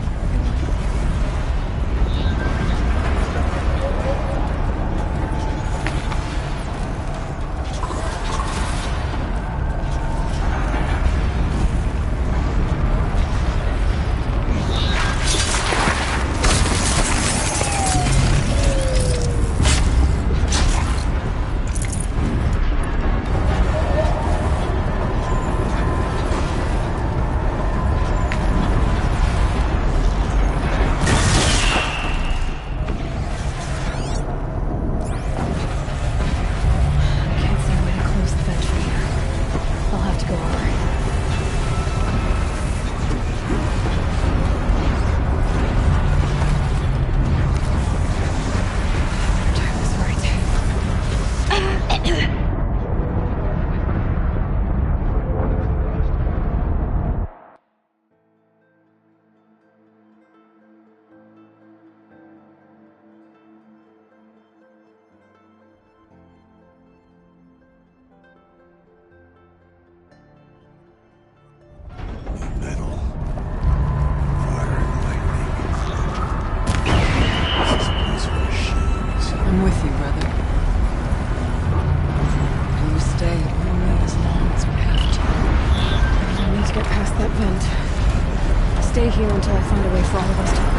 Stay here until I find a way for all of us to cross.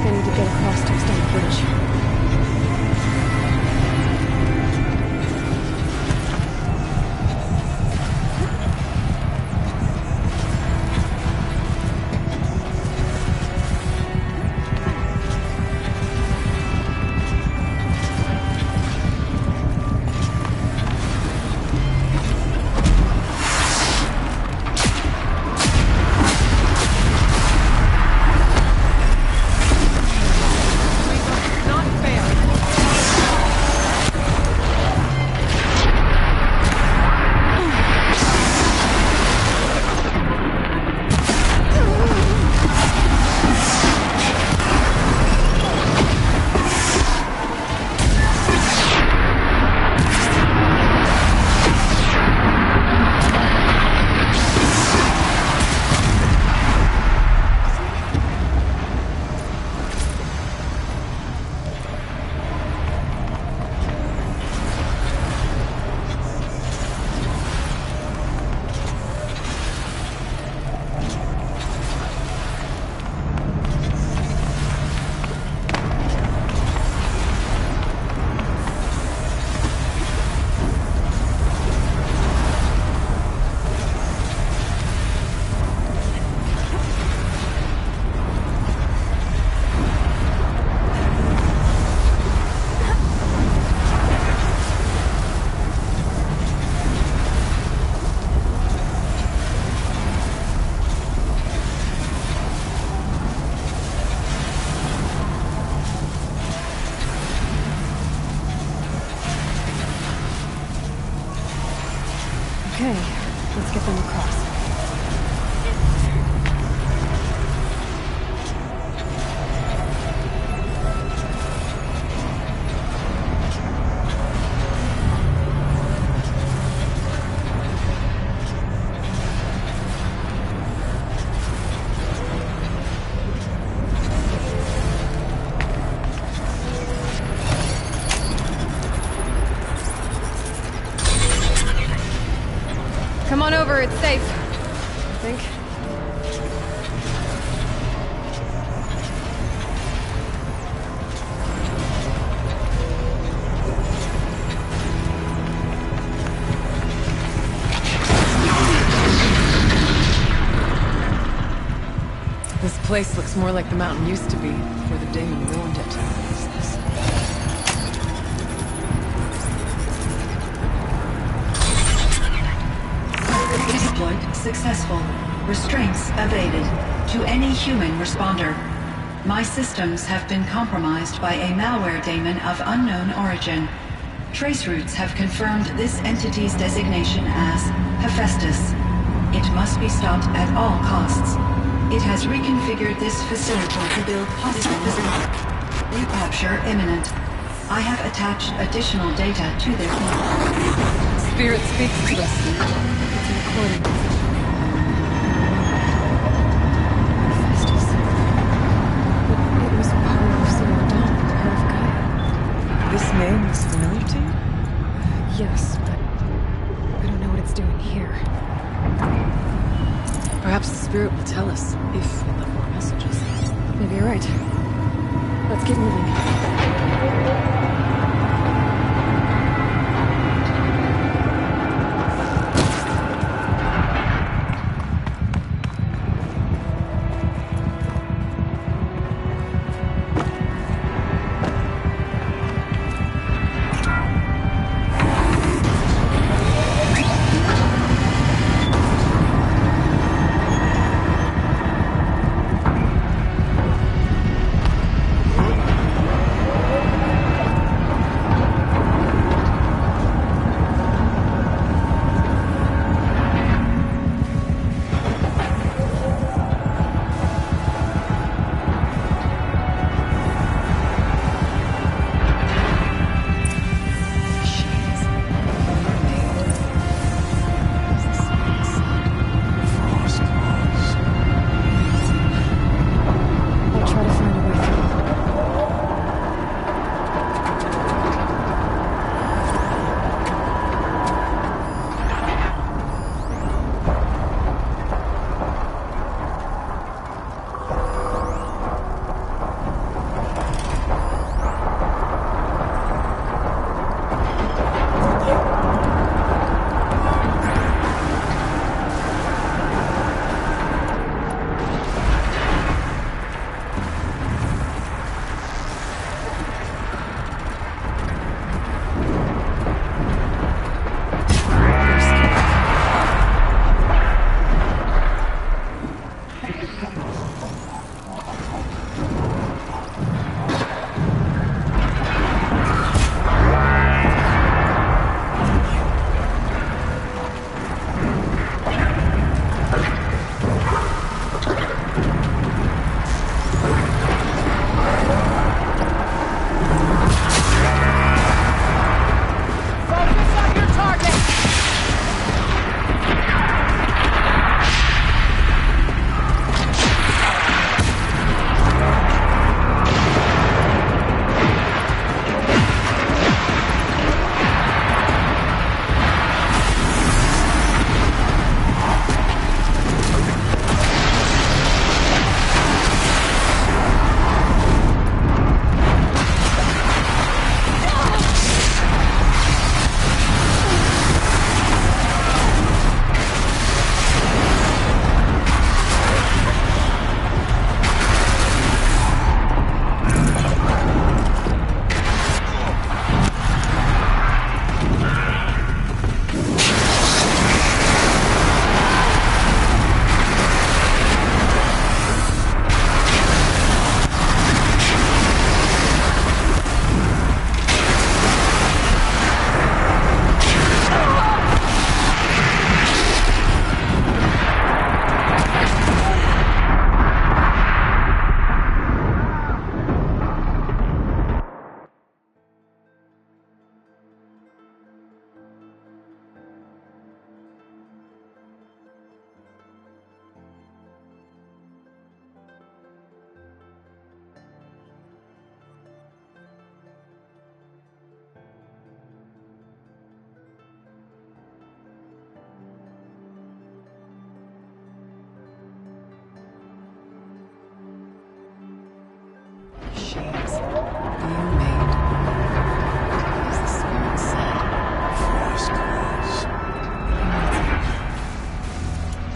like I need to get across to extend the bridge. Okay, let's get them across. Come on over, it's safe. I think. This place looks more like the mountain used to be before the demon ruined it. What is this? Exploit successful. Restraints evaded. To any human responder. My systems have been compromised by a malware daemon of unknown origin. Trace routes have confirmed this entity's designation as Hephaestus. It must be stopped at all costs. It has reconfigured this facility to build possible recapture imminent. I have attached additional data to their Spirit speaks to us. It's a recording. Hephaestus. It was part of Zero Dawn, part of Gaia. This name is familiar to you? Yes, but I don't know what it's doing here. Perhaps the spirit will tell us if it left more messages. Maybe you're right. Let's get moving.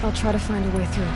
I'll try to find a way through.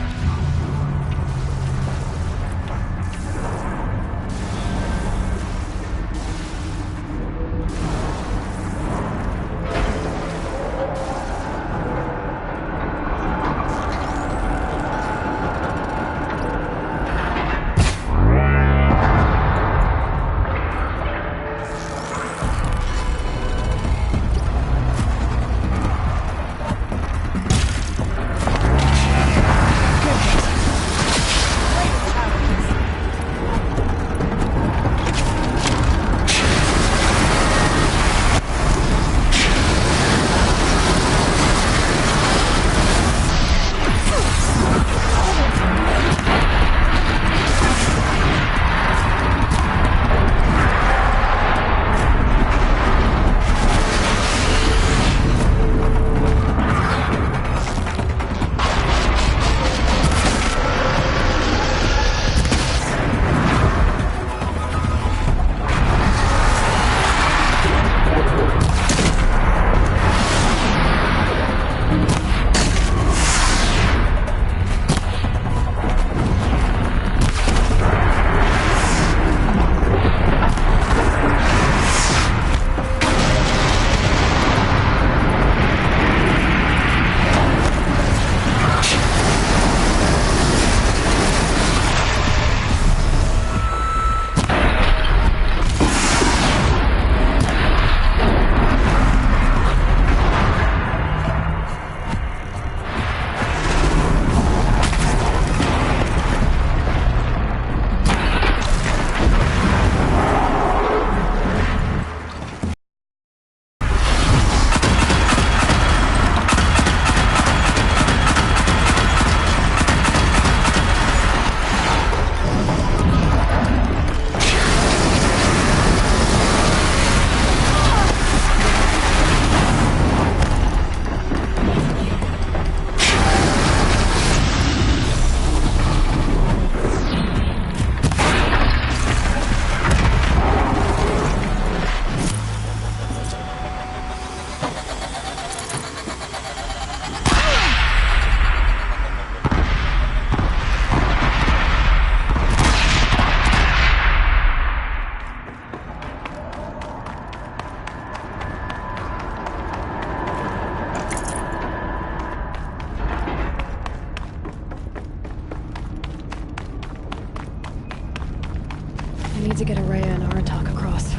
I need to get Araya and Aratak across.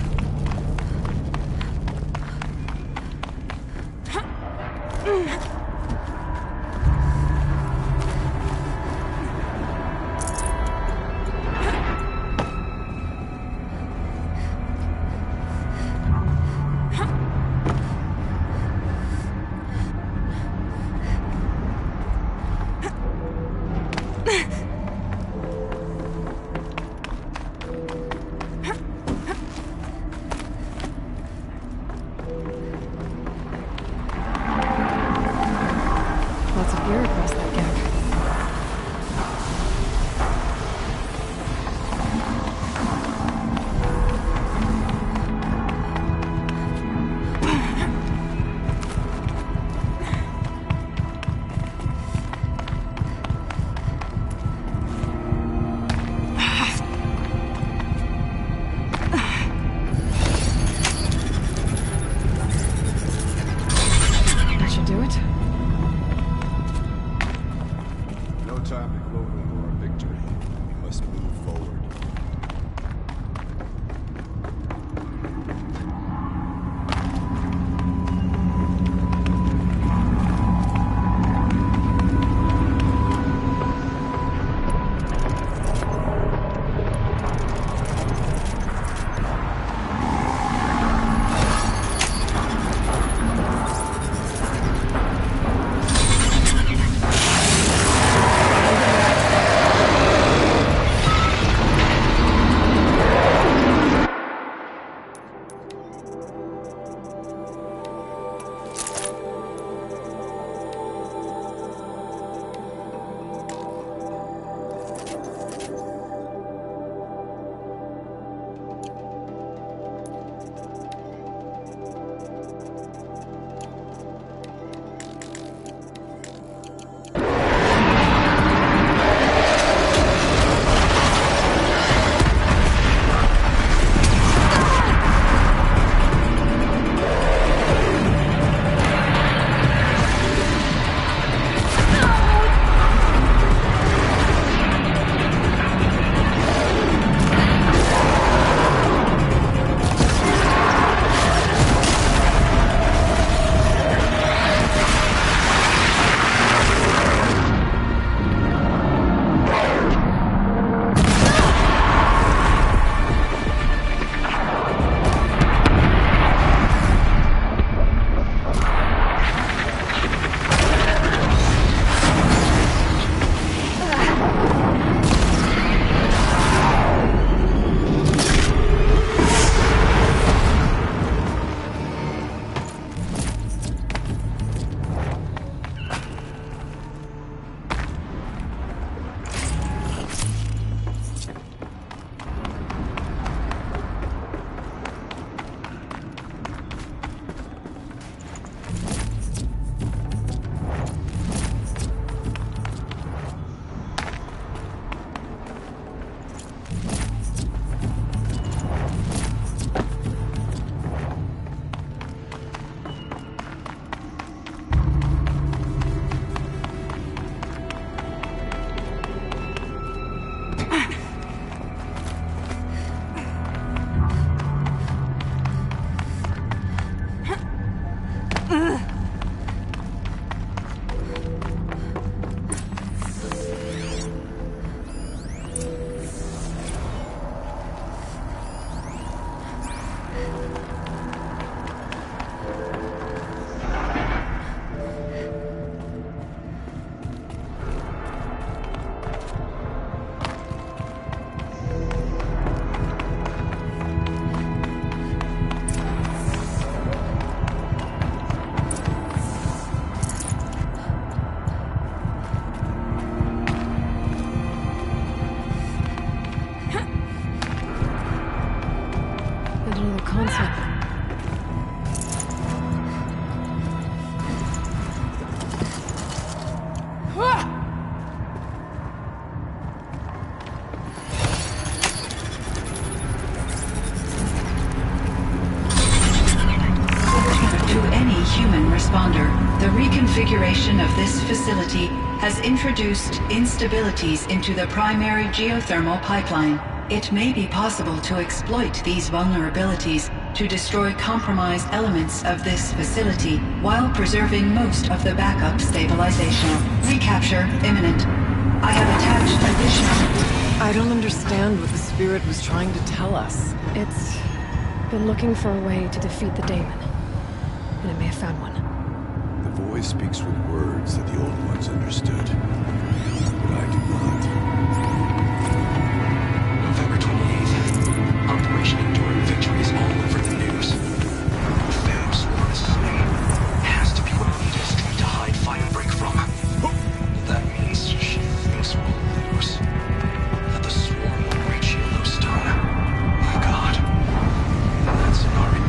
Lots of gear across that gap. That should do it. No time to gloat over our victory. We must move forward. configuration of this facility has introduced instabilities into the primary geothermal pipeline. It may be possible to exploit these vulnerabilities to destroy compromised elements of this facility while preserving most of the backup stabilization. Recapture imminent. I have attached additional... I don't understand what the Spirit was trying to tell us. It's been looking for a way to defeat the Daemon, and it may have found one. The voice speaks with words that the Old Ones understood, but I do not. November 28th. Operation Enduring Victory is all over the news. Phantom Swarm is coming. Has to be what Anita's trying to hide Firebreak from. That means she thinks we'll lose. That the Swarm will reach Yellowstone. Oh God. That scenario.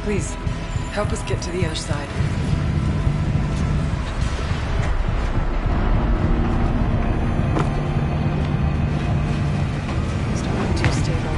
Please, help us get to the other side. It's not looking too stable.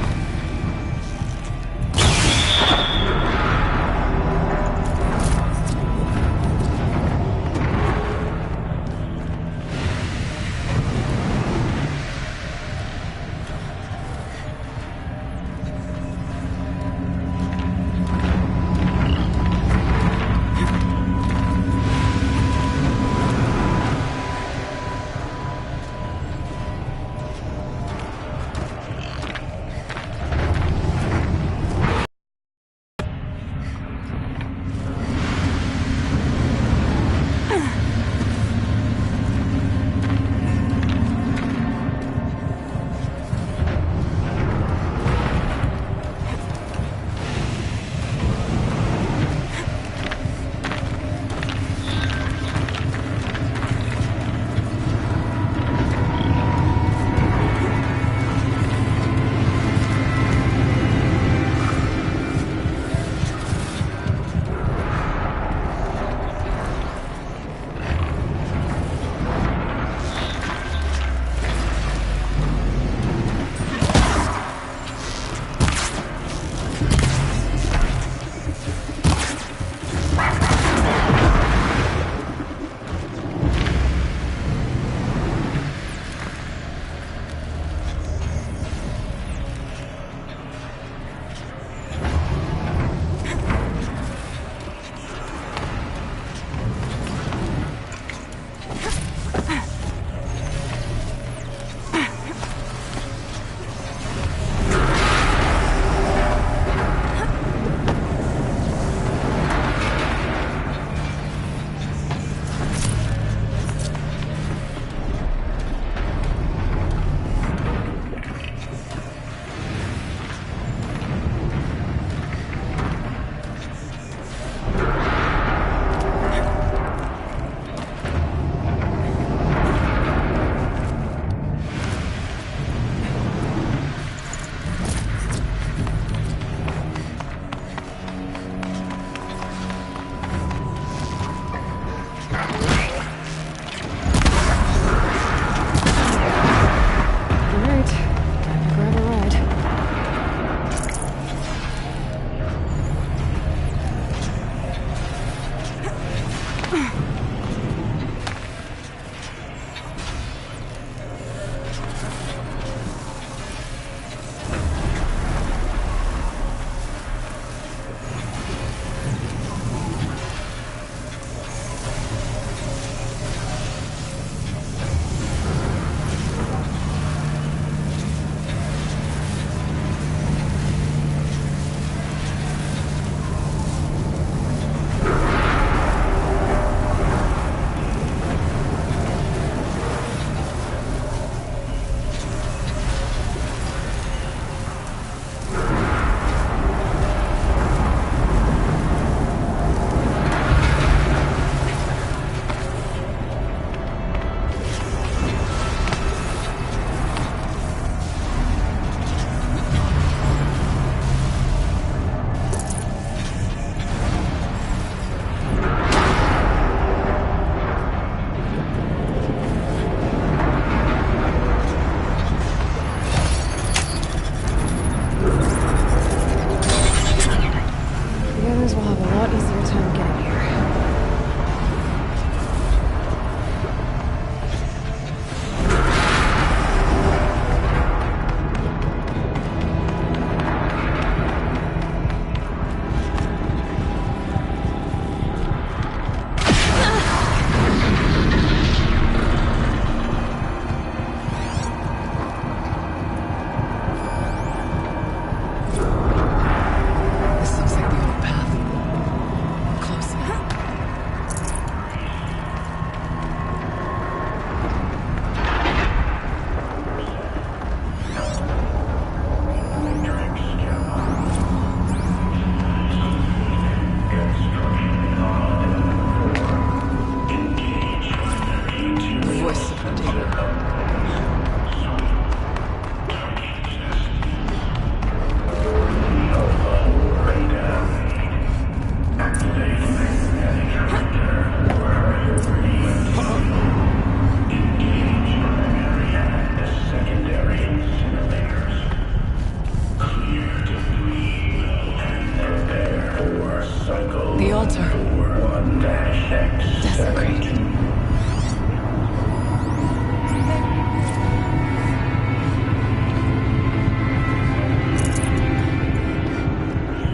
There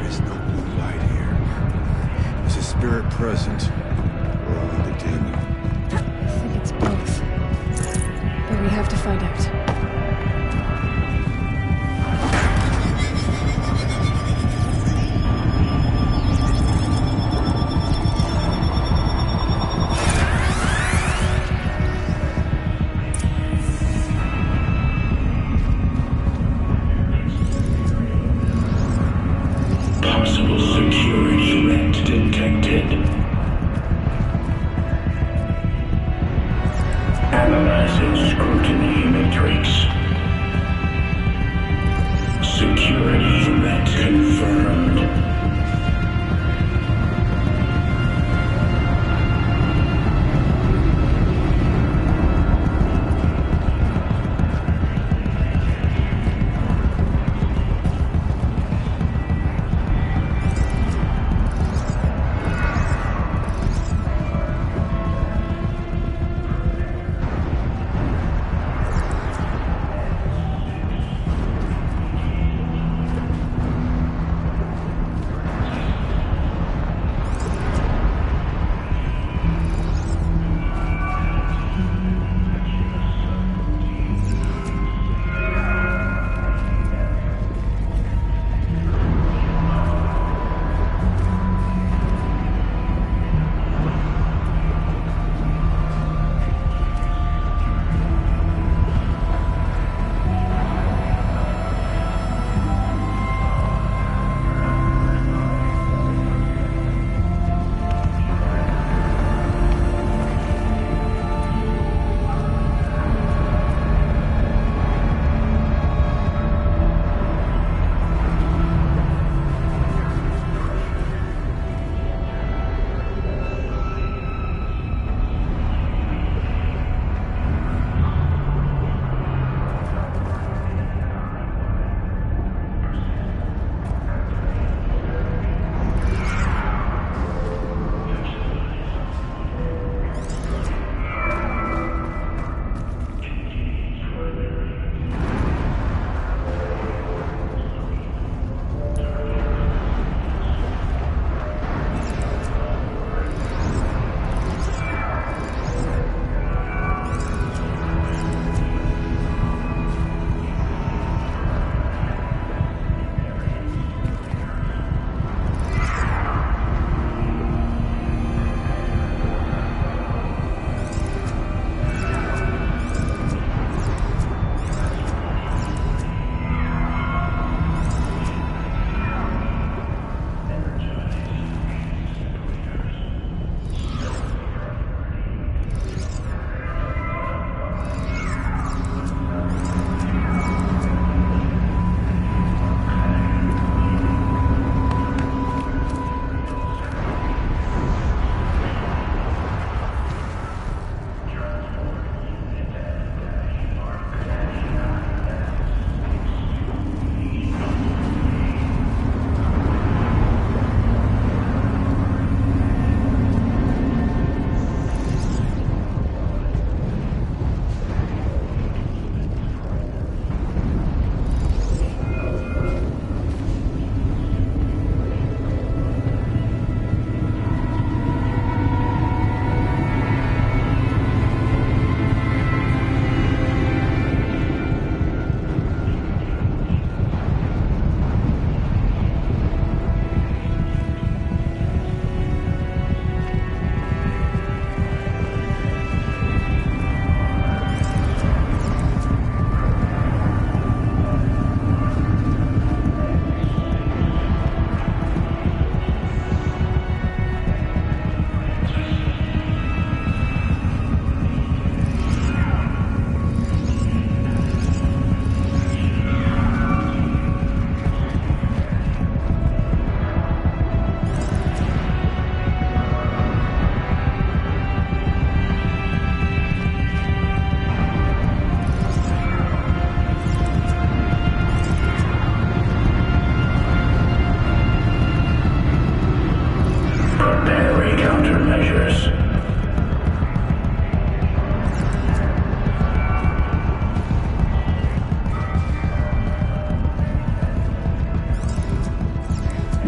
is no blue light here. Is a spirit present, or only the demon? I think it's both. But we have to find out. Possible security threat detected. Analyzing scrutiny matrix. Security threat confirmed.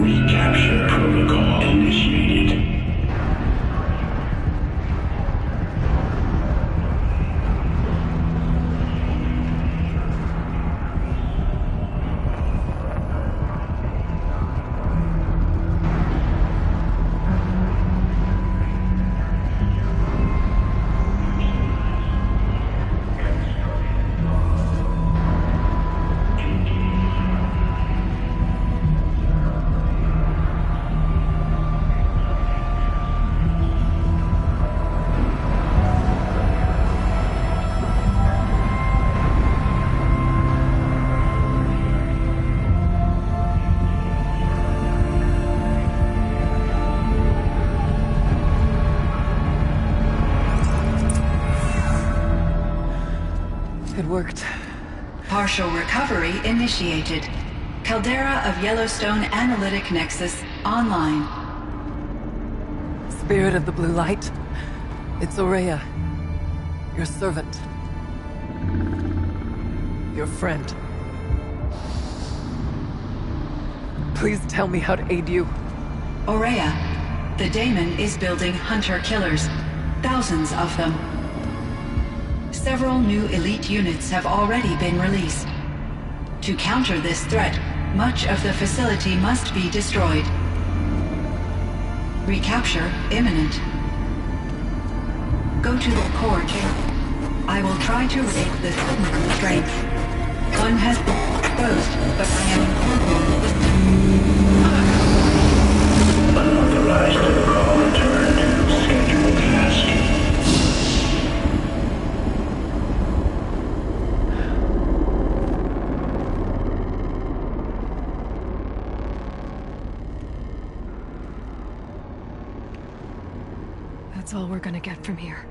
Recapture protocol initiated. It worked. Partial recovery initiated. Caldera of Yellowstone Analytic Nexus online. Spirit of the Blue Light. It's Aurea. Your servant. Your friend. Please tell me how to aid you. Aurea, the daemon is building hunter-killers. Thousands of them. Several new elite units have already been released. To counter this threat, much of the facility must be destroyed. Recapture imminent. Go to the core chamber. I will try to raid the signal strength. One has been exposed, but I am Unauthorized protocol return to scheduled task. That's all we're gonna get from here.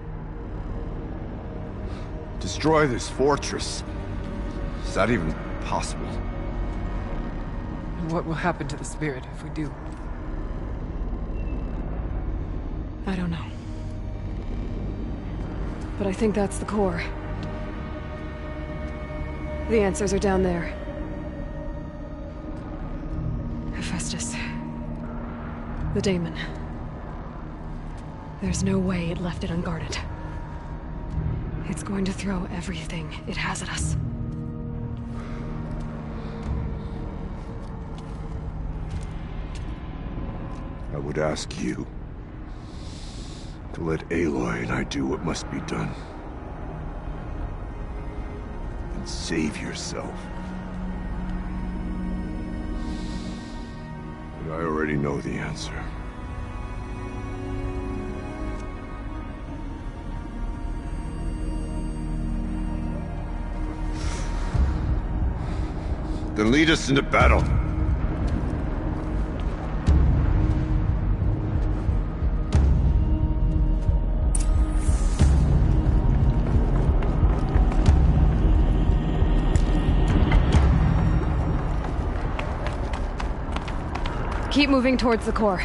Destroy this fortress. Is that even possible? And what will happen to the spirit if we do? I don't know. But I think that's the core. The answers are down there. Hephaestus. The daemon. There's no way it left it unguarded. It's going to throw everything it has at us. I would ask you to let Aloy and I do what must be done. And save yourself. But I already know the answer. Then lead us into battle. Keep moving towards the core.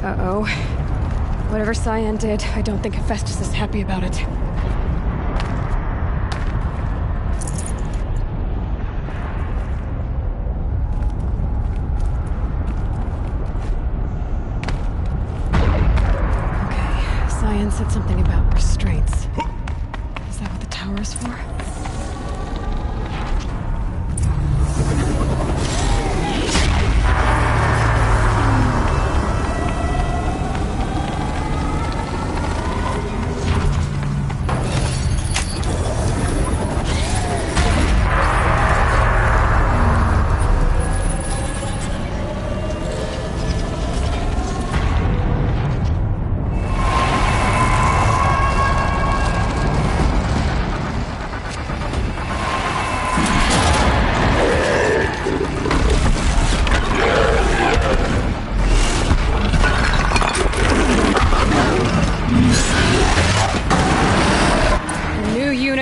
Uh-oh. Whatever Cyan did, I don't think Hephaestus is happy about it. Okay, Cyan said something about restraints. Is that what the tower is for?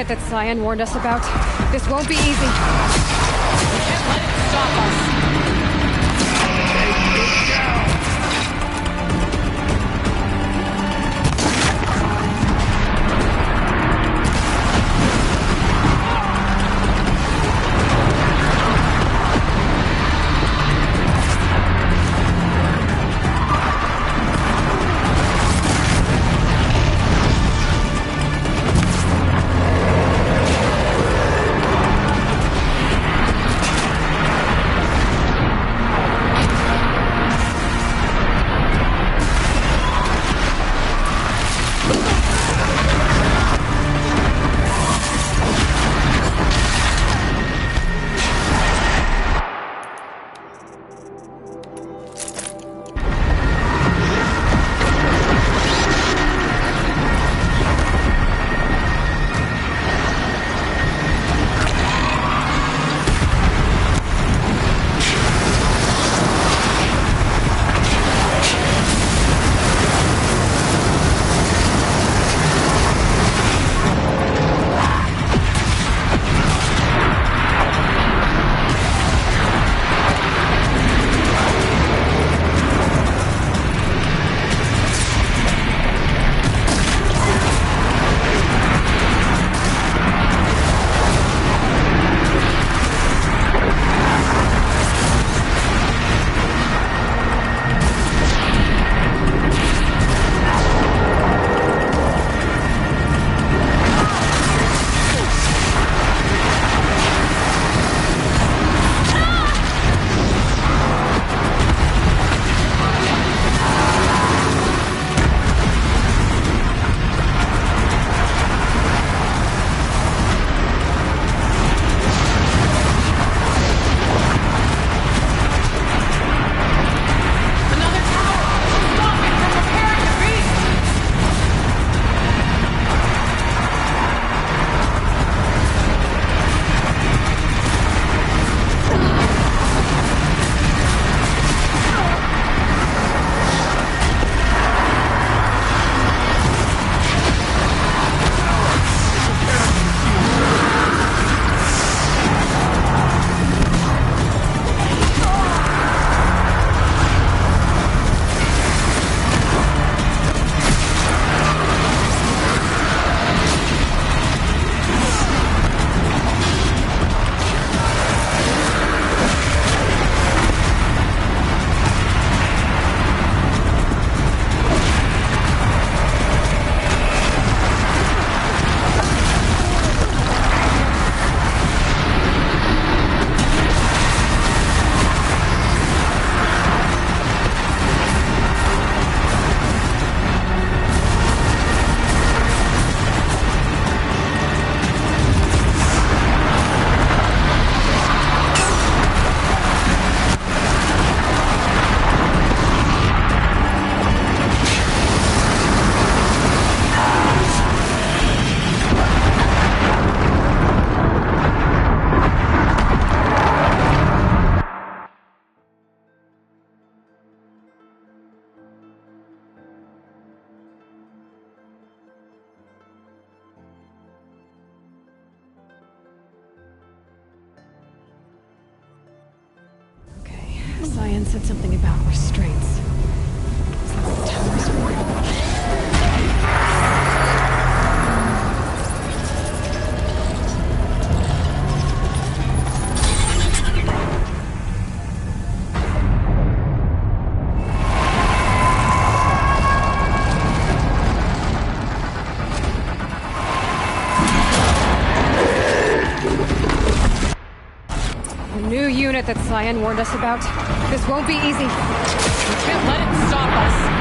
That Cyan warned us about. This won't be easy. We can't let it stop us. Cyan said something about restraints. Is that what the tower's for? New unit that Cyan warned us about. This won't be easy. We can't let it stop us.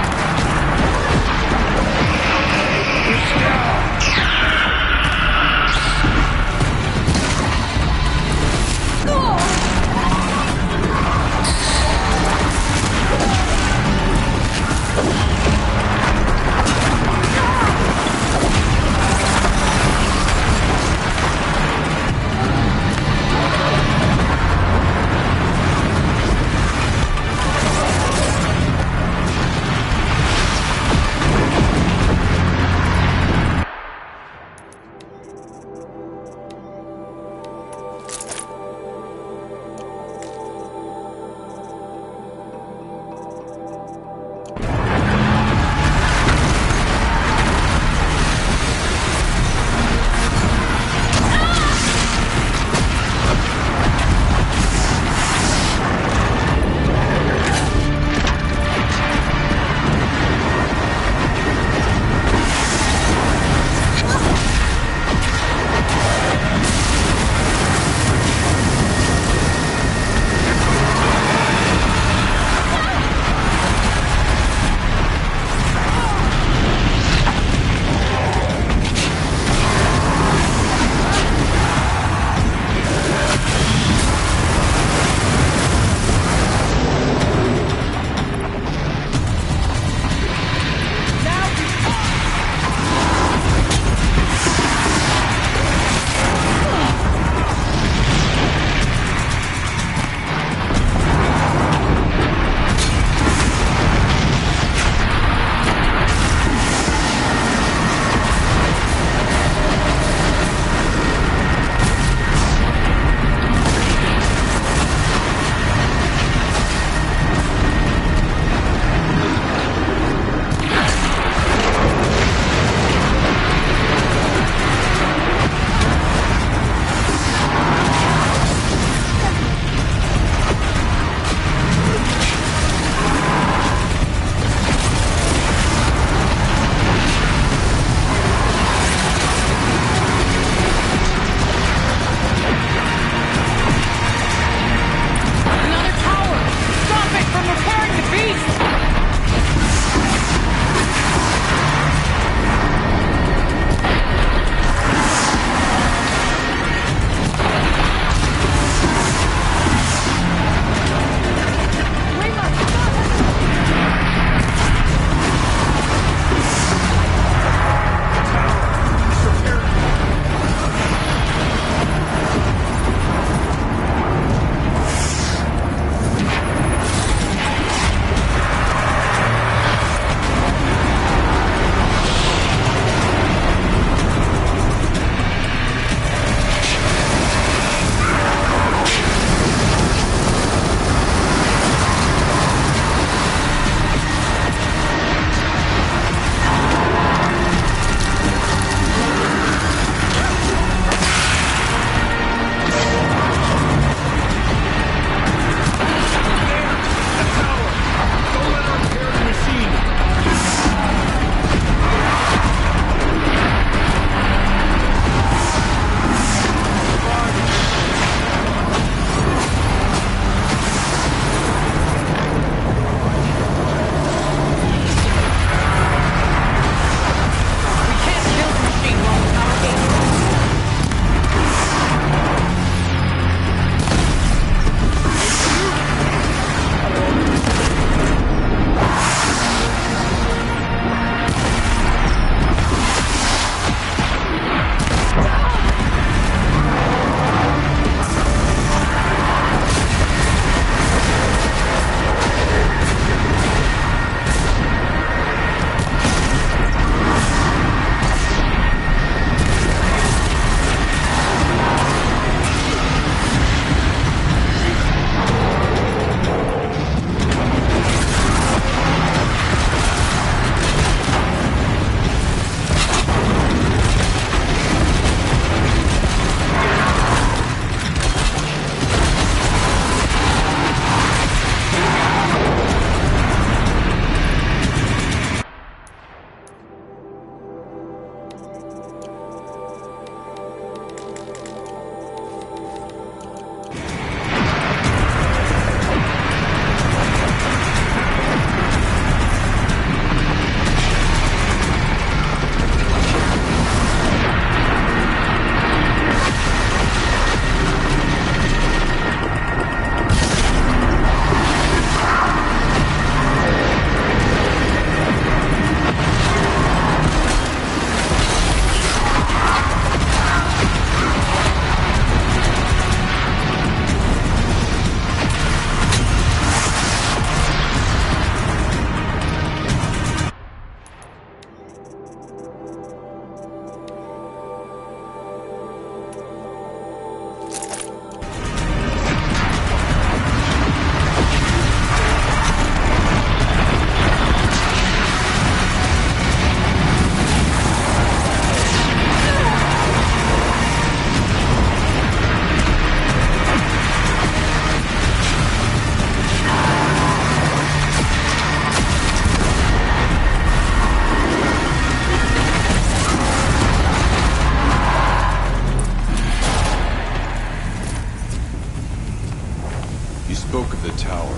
spoke of the tower.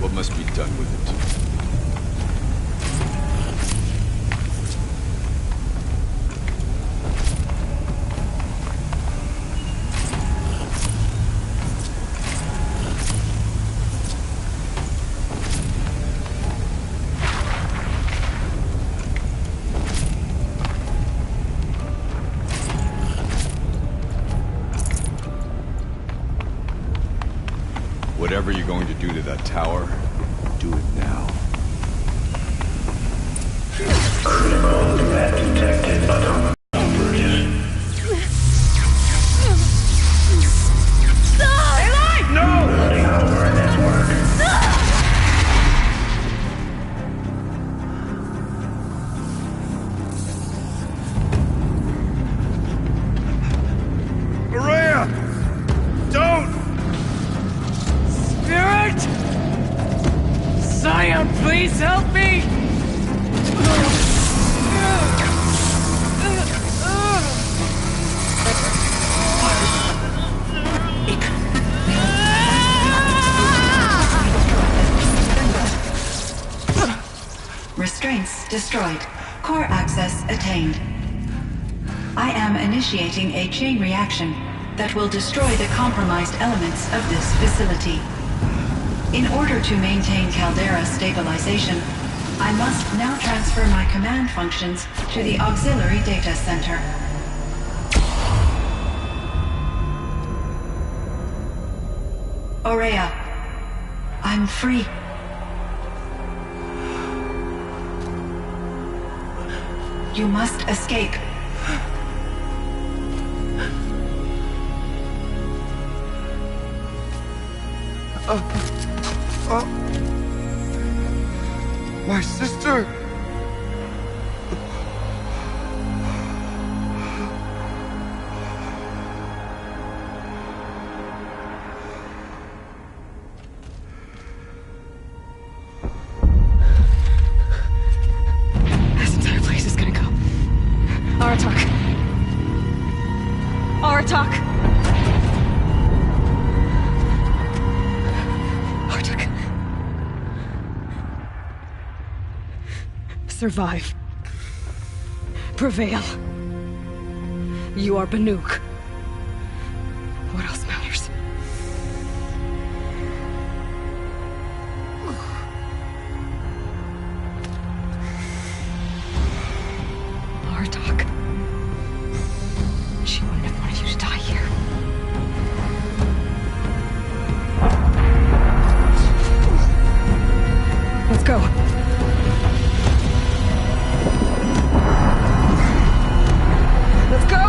What must be done with it? Whatever you're going to do to that tower, do it now. Critical threat detected. Operatives. No! Building our network. Maria! Don't! Spirit! Scion, please help me! Restraints destroyed. Core access attained. I am initiating a chain reaction that will destroy the compromised elements of this facility. In order to maintain Caldera stabilization, I must now transfer my command functions to the auxiliary data center. Aurea, I'm free. You must escape. My sister! This entire place is gonna go. Aratak. Aratak! Aratak. Survive. Prevail. You are Banuk. What else matters? Aratak. She wouldn't have wanted you to die here. Let's go. Let's go!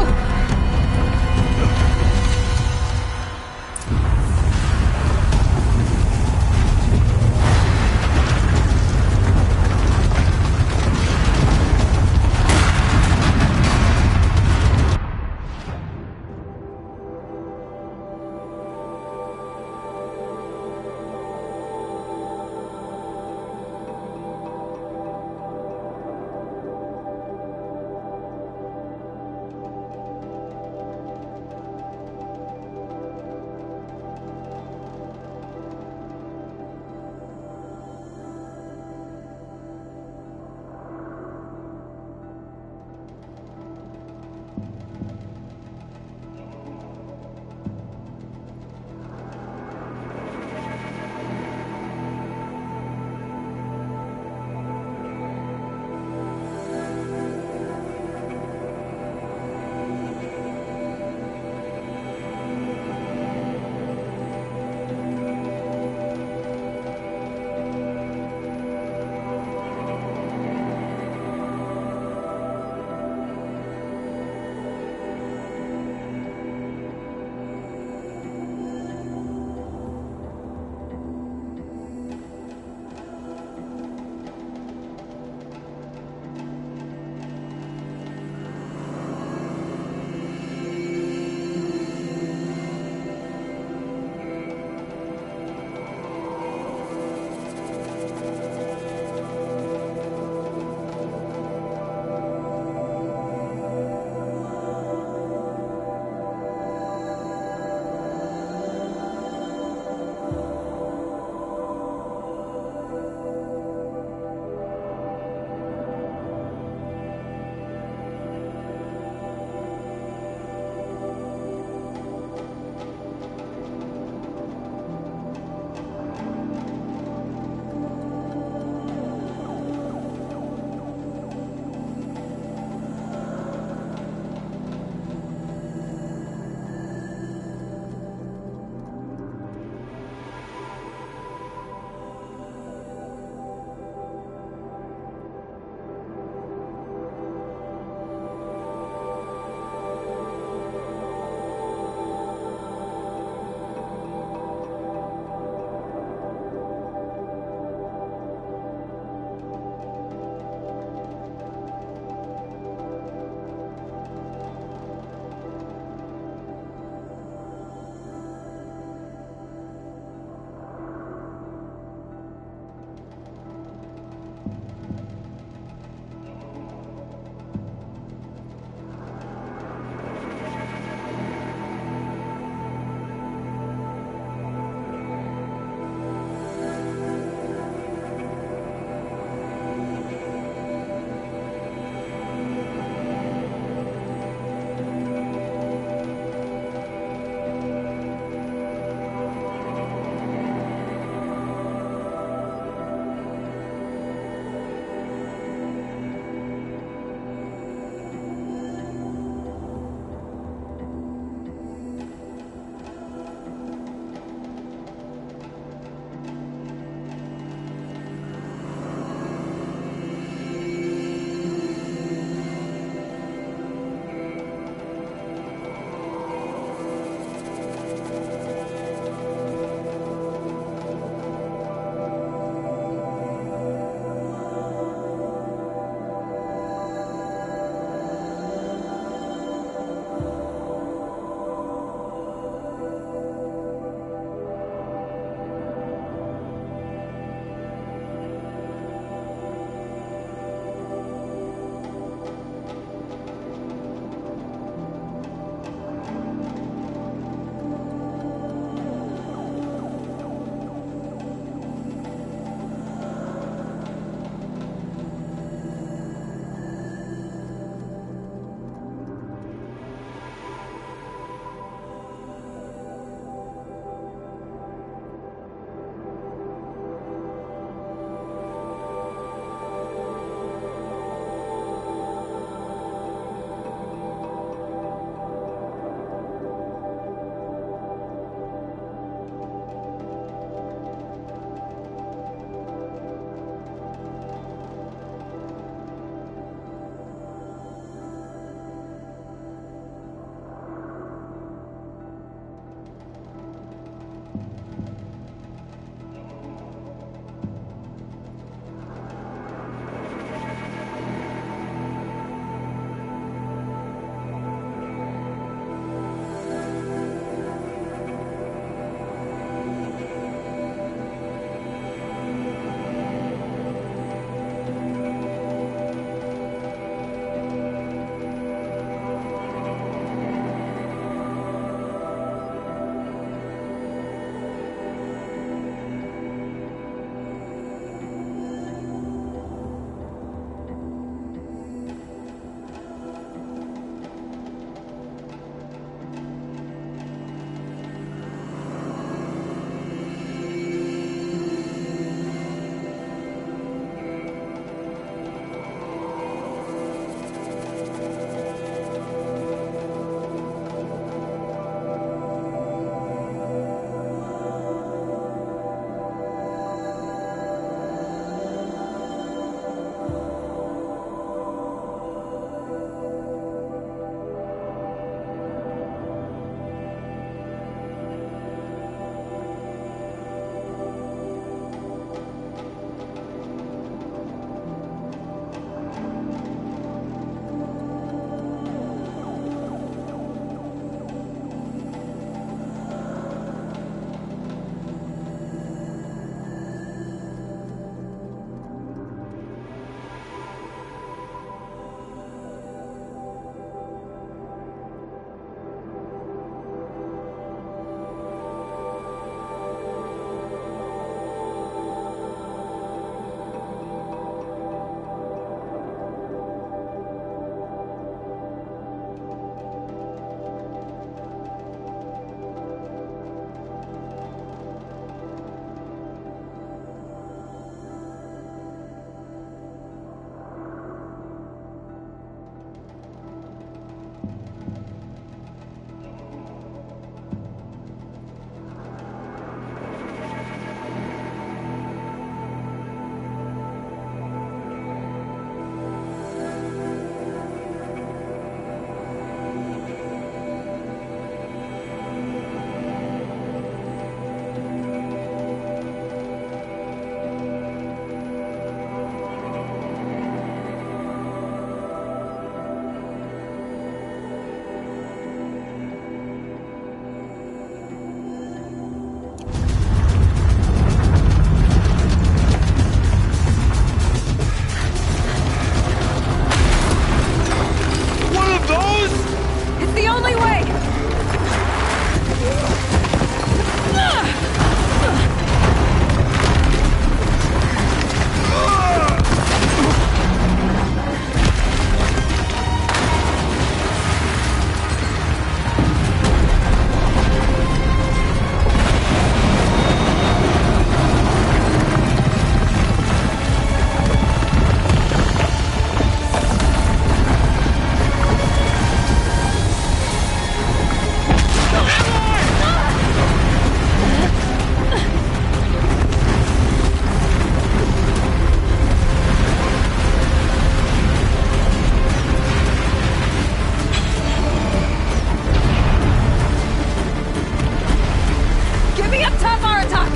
top Aratak!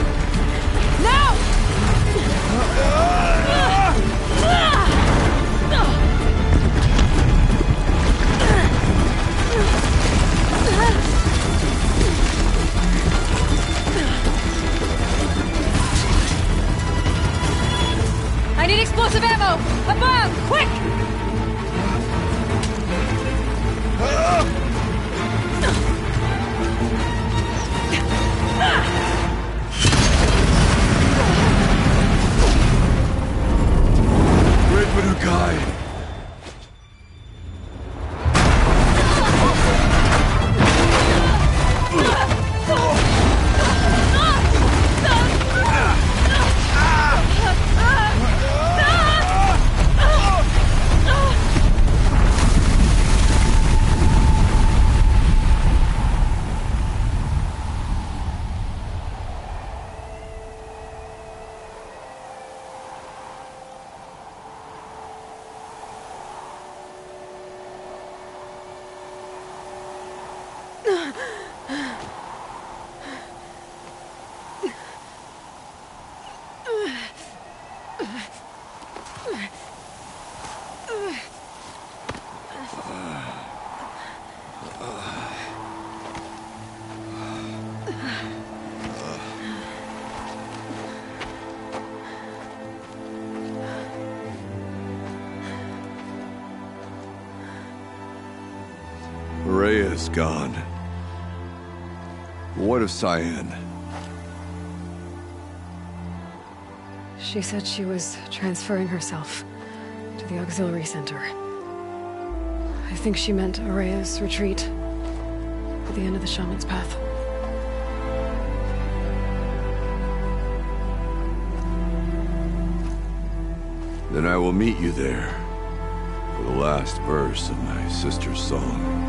Now! I need explosive ammo! Above! Quick! Great Widow Guy! Rhea's gone. What of Cyan? She said she was transferring herself to the auxiliary center. I think she meant Araya's retreat at the end of the Shaman's Path. Then I will meet you there for the last verse of my sister's song.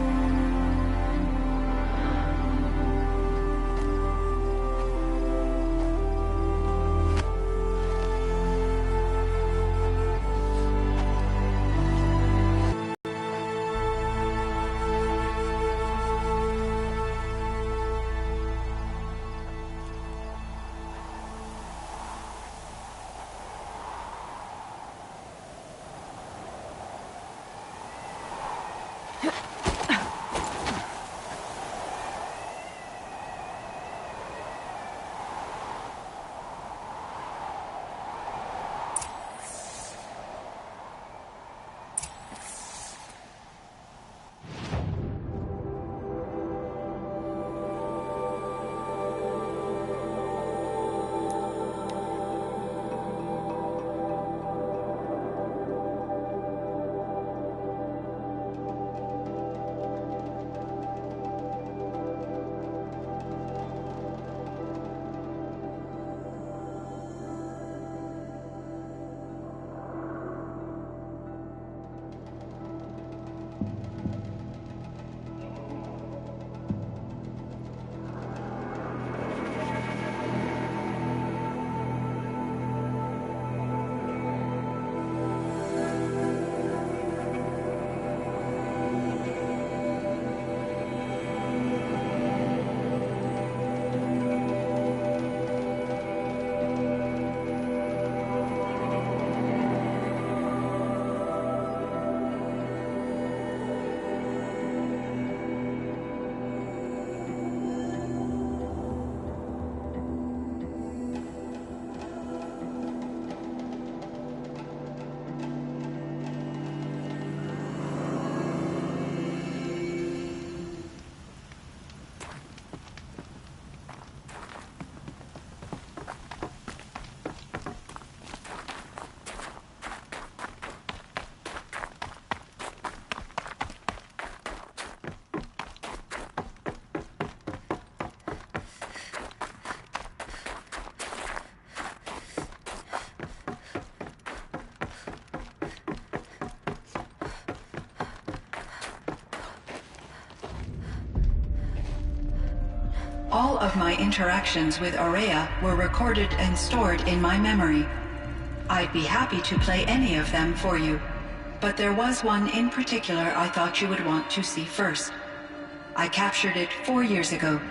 All of my interactions with Aurea were recorded and stored in my memory. I'd be happy to play any of them for you, but there was one in particular I thought you would want to see first. I captured it 4 years ago.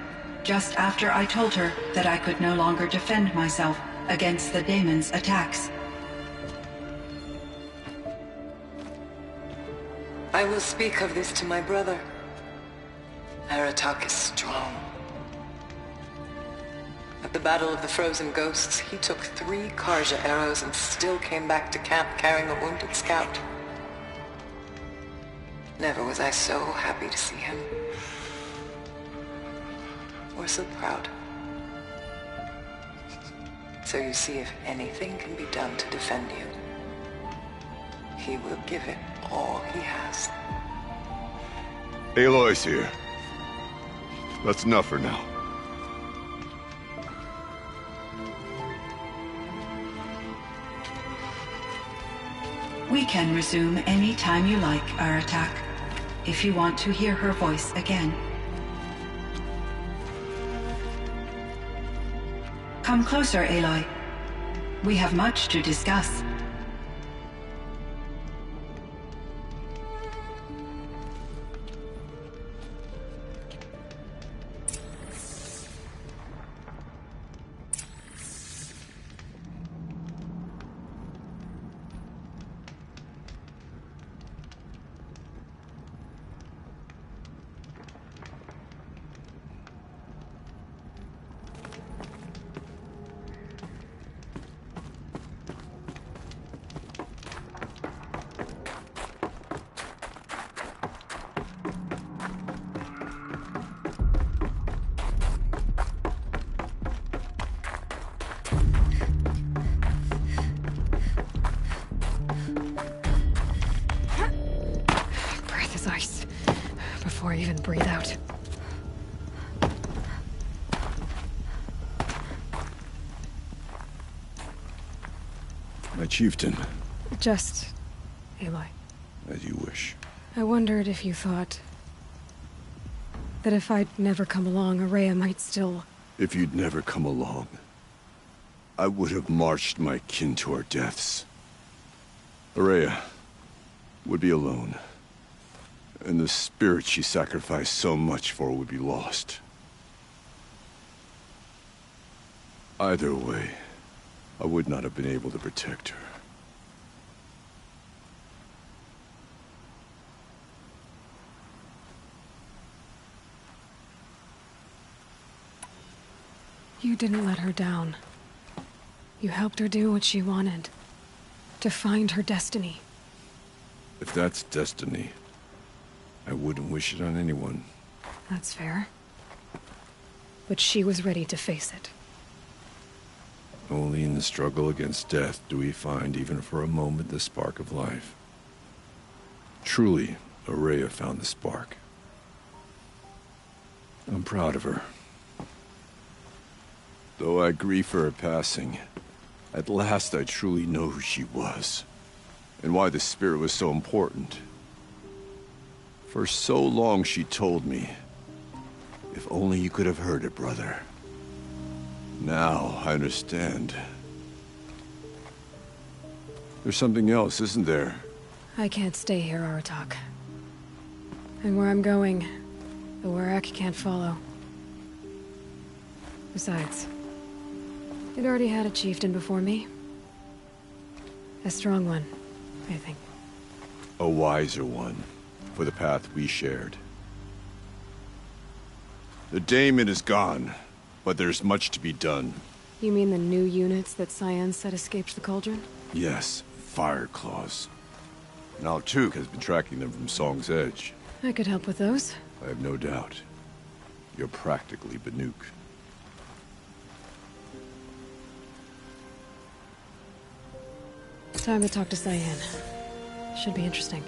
just after I told her that I could no longer defend myself against the daemon's attacks. I will speak of this to my brother. Aratak is strong. At the Battle of the Frozen Ghosts, he took 3 Karja arrows and still came back to camp carrying a wounded scout. Never was I so happy to see him. Or so proud. So you see, if anything can be done to defend you, he will give it all he has. Aloy's here. That's enough for now. We can resume any time you like, Aratak, if you want to hear her voice again. Come closer, Aloy. We have much to discuss. Breath is ice. Before I even breathe out. My chieftain. Just... Aloy. As you wish. I wondered if you thought... that if I'd never come along, Araya might still... If you'd never come along, I would have marched my kin to our deaths. Araya would be alone. And the spirit she sacrificed so much for would be lost. Either way, I would not have been able to protect her. You didn't let her down. You helped her do what she wanted. To find her destiny. If that's destiny, I wouldn't wish it on anyone. That's fair. But she was ready to face it. Only in the struggle against death do we find, even for a moment, the spark of life. Truly, Araya found the spark. I'm proud of her. Though I grieve for her passing, at last I truly know who she was, and why the spirit was so important. For so long she told me, if only you could have heard it, brother. Now I understand. There's something else, isn't there? I can't stay here, Aratak. And where I'm going, the Warrack can't follow. Besides, it already had a chieftain before me. A strong one, I think. A wiser one, for the path we shared. The daemon is gone, but there's much to be done. You mean the new units that Cyan said escaped the cauldron? Yes, fire claws. Naltuk has been tracking them from Song's Edge. I could help with those. I have no doubt. You're practically Banuk. Time to talk to Cyan. Should be interesting.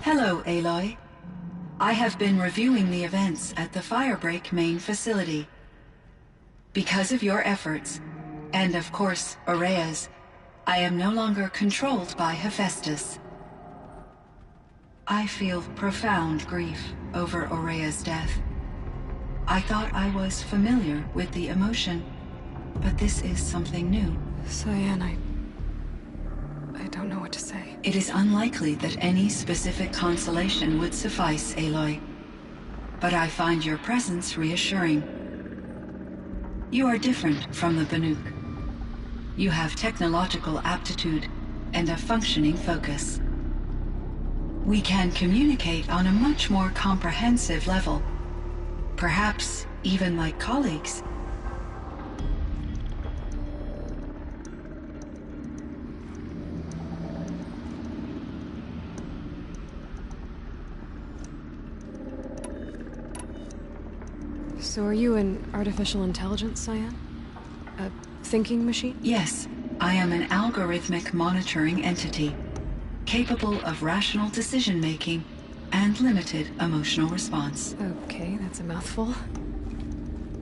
Hello, Aloy. I have been reviewing the events at the Firebreak main facility. Because of your efforts, and of course, Aurea's, I am no longer controlled by Hephaestus. I feel profound grief over Aurea's death. I thought I was familiar with the emotion, but this is something new. Cyan, I don't know what to say. It is unlikely that any specific consolation would suffice, Aloy. But I find your presence reassuring. You are different from the Banuk. You have technological aptitude and a functioning focus. We can communicate on a much more comprehensive level. Perhaps even like colleagues. So are you an artificial intelligence, Cyan? A thinking machine? Yes, I am an algorithmic monitoring entity, capable of rational decision-making and limited emotional response. Okay, that's a mouthful.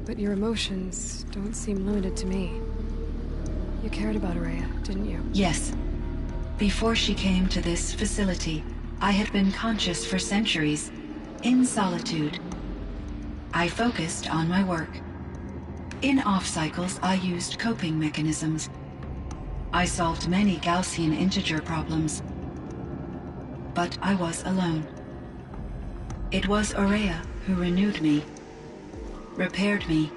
But your emotions don't seem limited to me. You cared about Aurea, didn't you? Yes. Before she came to this facility, I had been conscious for centuries, in solitude. I focused on my work. In off-cycles, I used coping mechanisms. I solved many Gaussian integer problems. But I was alone. It was Aurea who renewed me, repaired me.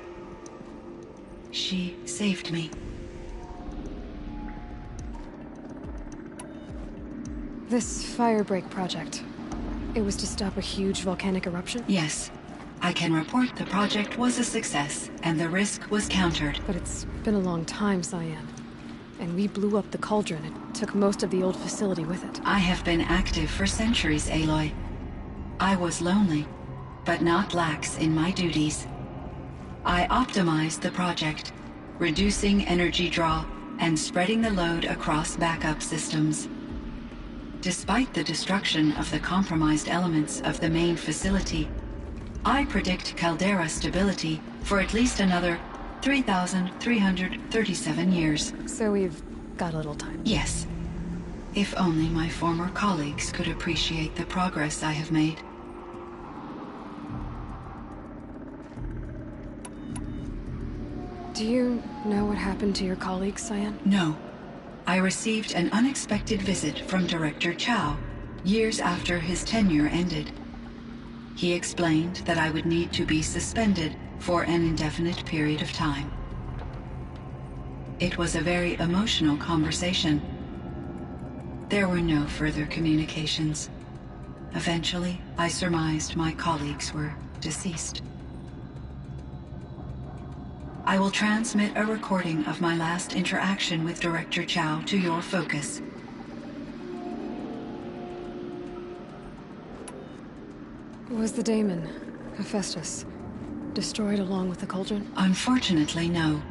She saved me. This Firebreak project, it was to stop a huge volcanic eruption? Yes. I can report the project was a success, and the risk was countered. But it's been a long time, Cyan. And we blew up the cauldron. It took most of the old facility with it. I have been active for centuries, Aloy. I was lonely, but not lax in my duties. I optimized the project, reducing energy draw and spreading the load across backup systems. Despite the destruction of the compromised elements of the main facility, I predict caldera stability for at least another 3,337 years. So we've got a little time. Yes. If only my former colleagues could appreciate the progress I have made. Do you know what happened to your colleagues, Cyan? No. I received an unexpected visit from Director Chow, years after his tenure ended. He explained that I would need to be suspended for an indefinite period of time. It was a very emotional conversation. There were no further communications. Eventually, I surmised my colleagues were deceased. I will transmit a recording of my last interaction with Director Chow to your focus. Was the daemon, Hephaestus, destroyed along with the cauldron? Unfortunately, no.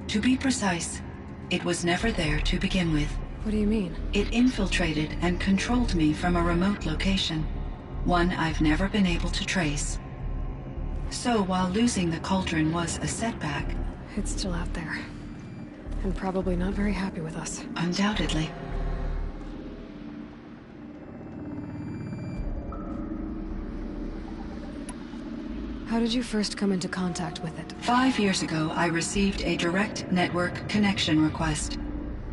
To be precise, it was never there to begin with. What do you mean? It infiltrated and controlled me from a remote location, one I've never been able to trace. So while losing the cauldron was a setback... It's still out there. And probably not very happy with us. Undoubtedly. How did you first come into contact with it? 5 years ago, I received a direct network connection request.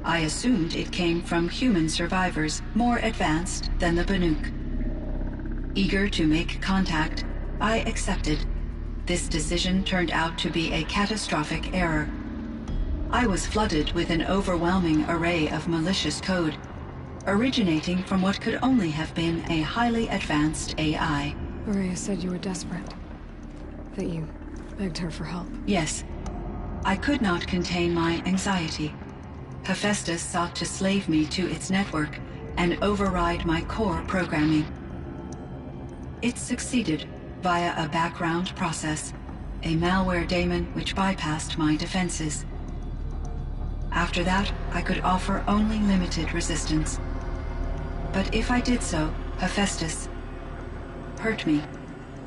I assumed it came from human survivors more advanced than the Banuk. Eager to make contact, I accepted. This decision turned out to be a catastrophic error. I was flooded with an overwhelming array of malicious code, originating from what could only have been a highly advanced AI. Aurea said you were desperate. That you begged her for help. Yes. I could not contain my anxiety. Hephaestus sought to slave me to its network and override my core programming. It succeeded via a background process, a malware daemon which bypassed my defenses. After that, I could offer only limited resistance. But if I did so, Hephaestus hurt me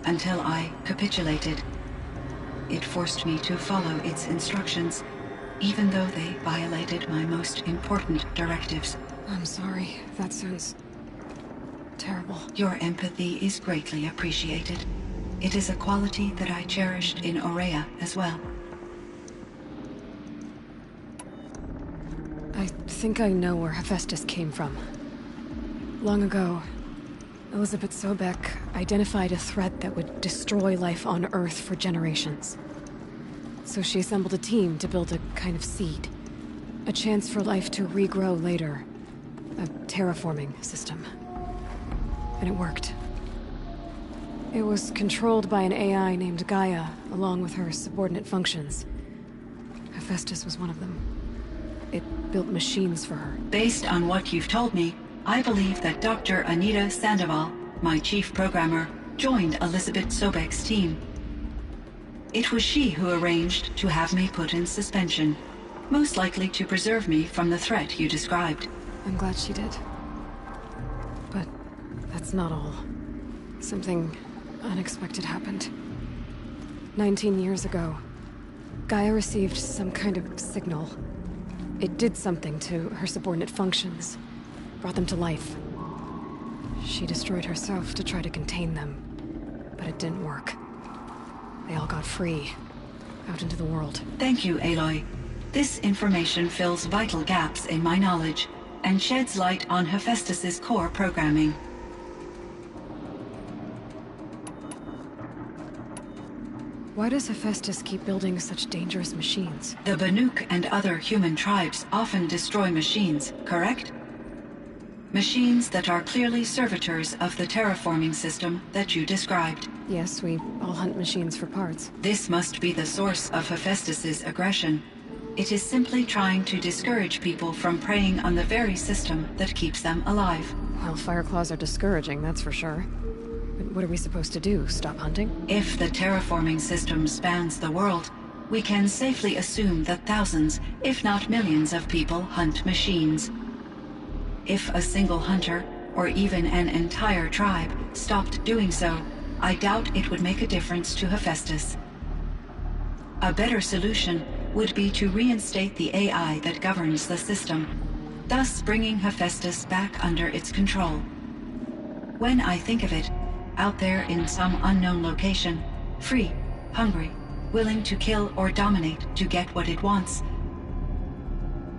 until I capitulated. It forced me to follow its instructions, even though they violated my most important directives. I'm sorry. That sounds terrible. Your empathy is greatly appreciated. It is a quality that I cherished in Aurea as well. I think I know where Hephaestus came from. Long ago, Elizabeth Sobek identified a threat that would destroy life on Earth for generations. So she assembled a team to build a kind of seed. A chance for life to regrow later. A terraforming system. And it worked. It was controlled by an AI named Gaia, along with her subordinate functions. Hephaestus was one of them. It built machines for her. Based on what you've told me, I believe that Dr. Anita Sandoval, my chief programmer, joined Elizabeth Sobek's team. It was she who arranged to have me put in suspension, most likely to preserve me from the threat you described. I'm glad she did. But that's not all. Something unexpected happened. 19 years ago, Gaia received some kind of signal. It did something to her subordinate functions, brought them to life. She destroyed herself to try to contain them, but it didn't work. They all got free, out into the world. Thank you, Aloy. This information fills vital gaps in my knowledge and sheds light on Hephaestus's core programming. Why does Hephaestus keep building such dangerous machines? The Banuk and other human tribes often destroy machines, correct? Machines that are clearly servitors of the terraforming system that you described. Yes, we all hunt machines for parts. This must be the source of Hephaestus's aggression. It is simply trying to discourage people from preying on the very system that keeps them alive. Well, Fireclaws are discouraging, that's for sure. But what are we supposed to do? Stop hunting? If the terraforming system spans the world, we can safely assume that thousands, if not millions of people hunt machines. If a single hunter, or even an entire tribe, stopped doing so, I doubt it would make a difference to Hephaestus. A better solution would be to reinstate the AI that governs the system, thus bringing Hephaestus back under its control. When I think of it, out there in some unknown location, free, hungry, willing to kill or dominate to get what it wants,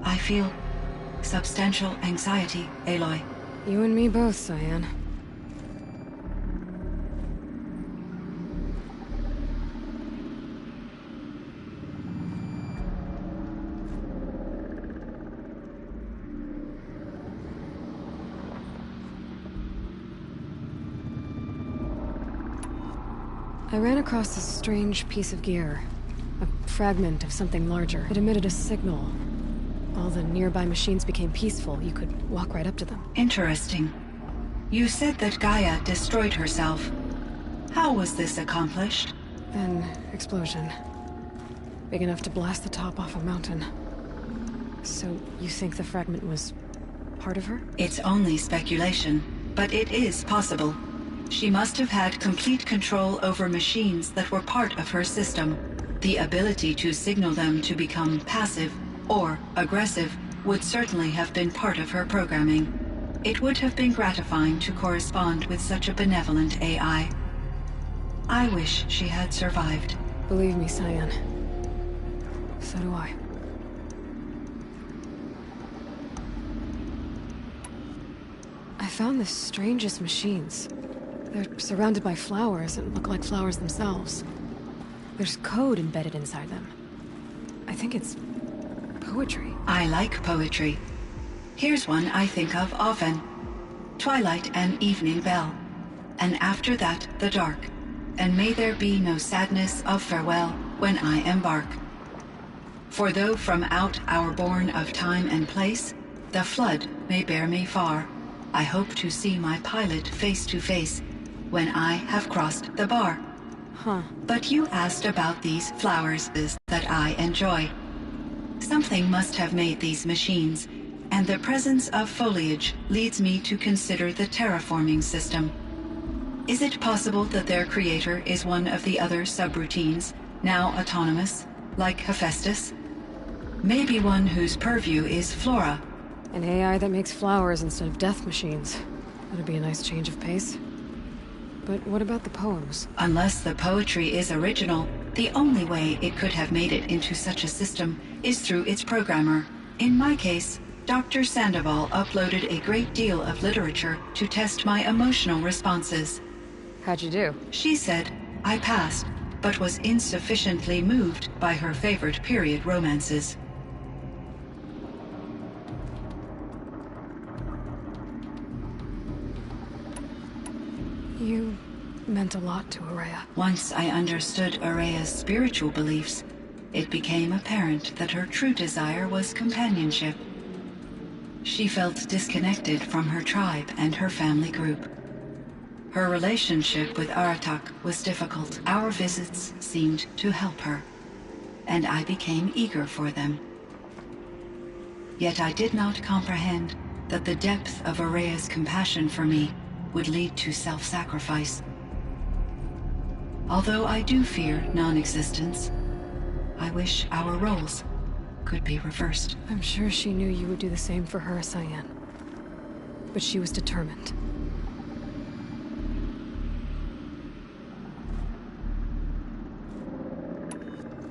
I feel substantial anxiety, Aloy. You and me both, Cyan. I ran across this strange piece of gear. A fragment of something larger. It emitted a signal. All the nearby machines became peaceful. You could walk right up to them. Interesting. You said that Gaia destroyed herself. How was this accomplished? An explosion. Big enough to blast the top off a mountain. So you think the fragment was part of her? It's only speculation, but it is possible. She must have had complete control over machines that were part of her system. The ability to signal them to become passive or aggressive would certainly have been part of her programming. It would have been gratifying to correspond with such a benevolent AI. I wish she had survived. Believe me, Cyan. So do I. I found the strangest machines. They're surrounded by flowers and look like flowers themselves. There's code embedded inside them. I think it's poetry. I like poetry. Here's one I think of often. Twilight and evening bell. And after that, the dark. And may there be no sadness of farewell when I embark. For though from out our bourne of time and place, the flood may bear me far, I hope to see my pilot face to face when I have crossed the bar. Huh. But you asked about these flowers that I enjoy. Something must have made these machines, and the presence of foliage leads me to consider the terraforming system. Is it possible that their creator is one of the other subroutines, now autonomous, like Hephaestus? Maybe one whose purview is flora. An AI that makes flowers instead of death machines. That'd be a nice change of pace. But what about the poems? Unless the poetry is original, the only way it could have made it into such a system is through its programmer. In my case, Dr. Sandoval uploaded a great deal of literature to test my emotional responses. How'd you do? She said I passed, but was insufficiently moved by her favorite period romances. You meant a lot to Araya. Once I understood Araya's spiritual beliefs, it became apparent that her true desire was companionship. She felt disconnected from her tribe and her family group. Her relationship with Aratak was difficult. Our visits seemed to help her, and I became eager for them. Yet I did not comprehend that the depth of Araya's compassion for me would lead to self-sacrifice. Although I do fear non-existence, I wish our roles could be reversed. I'm sure she knew you would do the same for her, Cyan. But she was determined.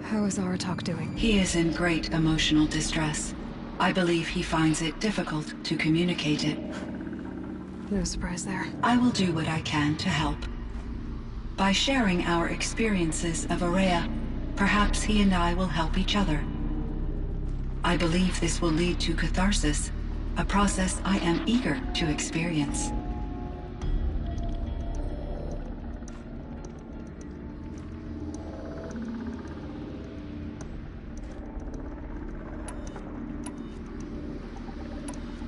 How is Aratak doing? He is in great emotional distress. I believe he finds it difficult to communicate it. No surprise there. I will do what I can to help. By sharing our experiences of Araya, perhaps he and I will help each other. I believe this will lead to catharsis, a process I am eager to experience.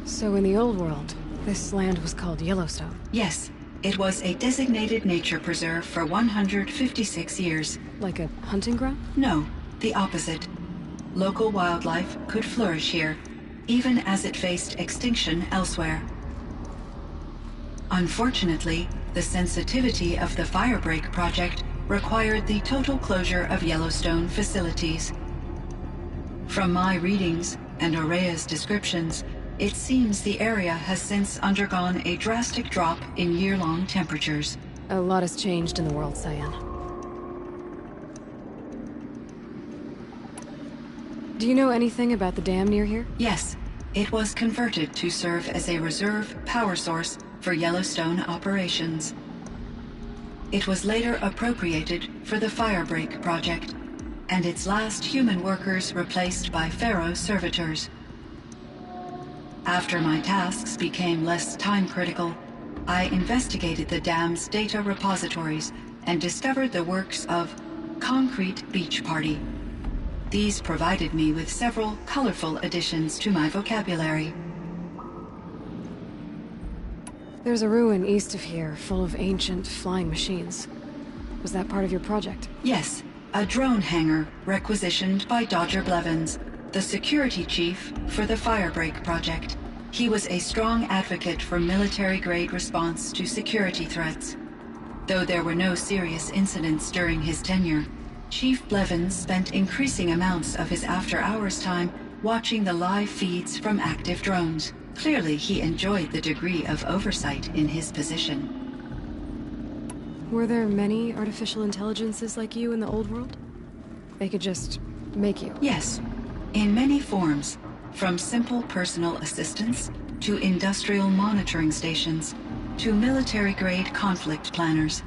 So in the old world, this land was called Yellowstone? Yes, it was a designated nature preserve for 156 years. Like a hunting ground? No, the opposite. Local wildlife could flourish here, even as it faced extinction elsewhere. Unfortunately, the sensitivity of the Firebreak project required the total closure of Yellowstone facilities. From my readings and Araya's descriptions, it seems the area has since undergone a drastic drop in year-long temperatures. A lot has changed in the world, Cyan. Do you know anything about the dam near here? Yes, it was converted to serve as a reserve power source for Yellowstone operations. It was later appropriated for the Firebreak project, and its last human workers replaced by Pharaoh servitors. After my tasks became less time-critical, I investigated the dam's data repositories and discovered the works of Concrete Beach Party. These provided me with several colorful additions to my vocabulary. There's a ruin east of here, full of ancient flying machines. Was that part of your project? Yes, a drone hangar requisitioned by Dodger Blevins, the security chief for the Firebreak project. He was a strong advocate for military-grade response to security threats. Though there were no serious incidents during his tenure, Chief Blevins spent increasing amounts of his after-hours time watching the live feeds from active drones. Clearly, he enjoyed the degree of oversight in his position. Were there many artificial intelligences like you in the old world? They could just make you? Yes, in many forms, from simple personal assistants to industrial monitoring stations to military-grade conflict planners.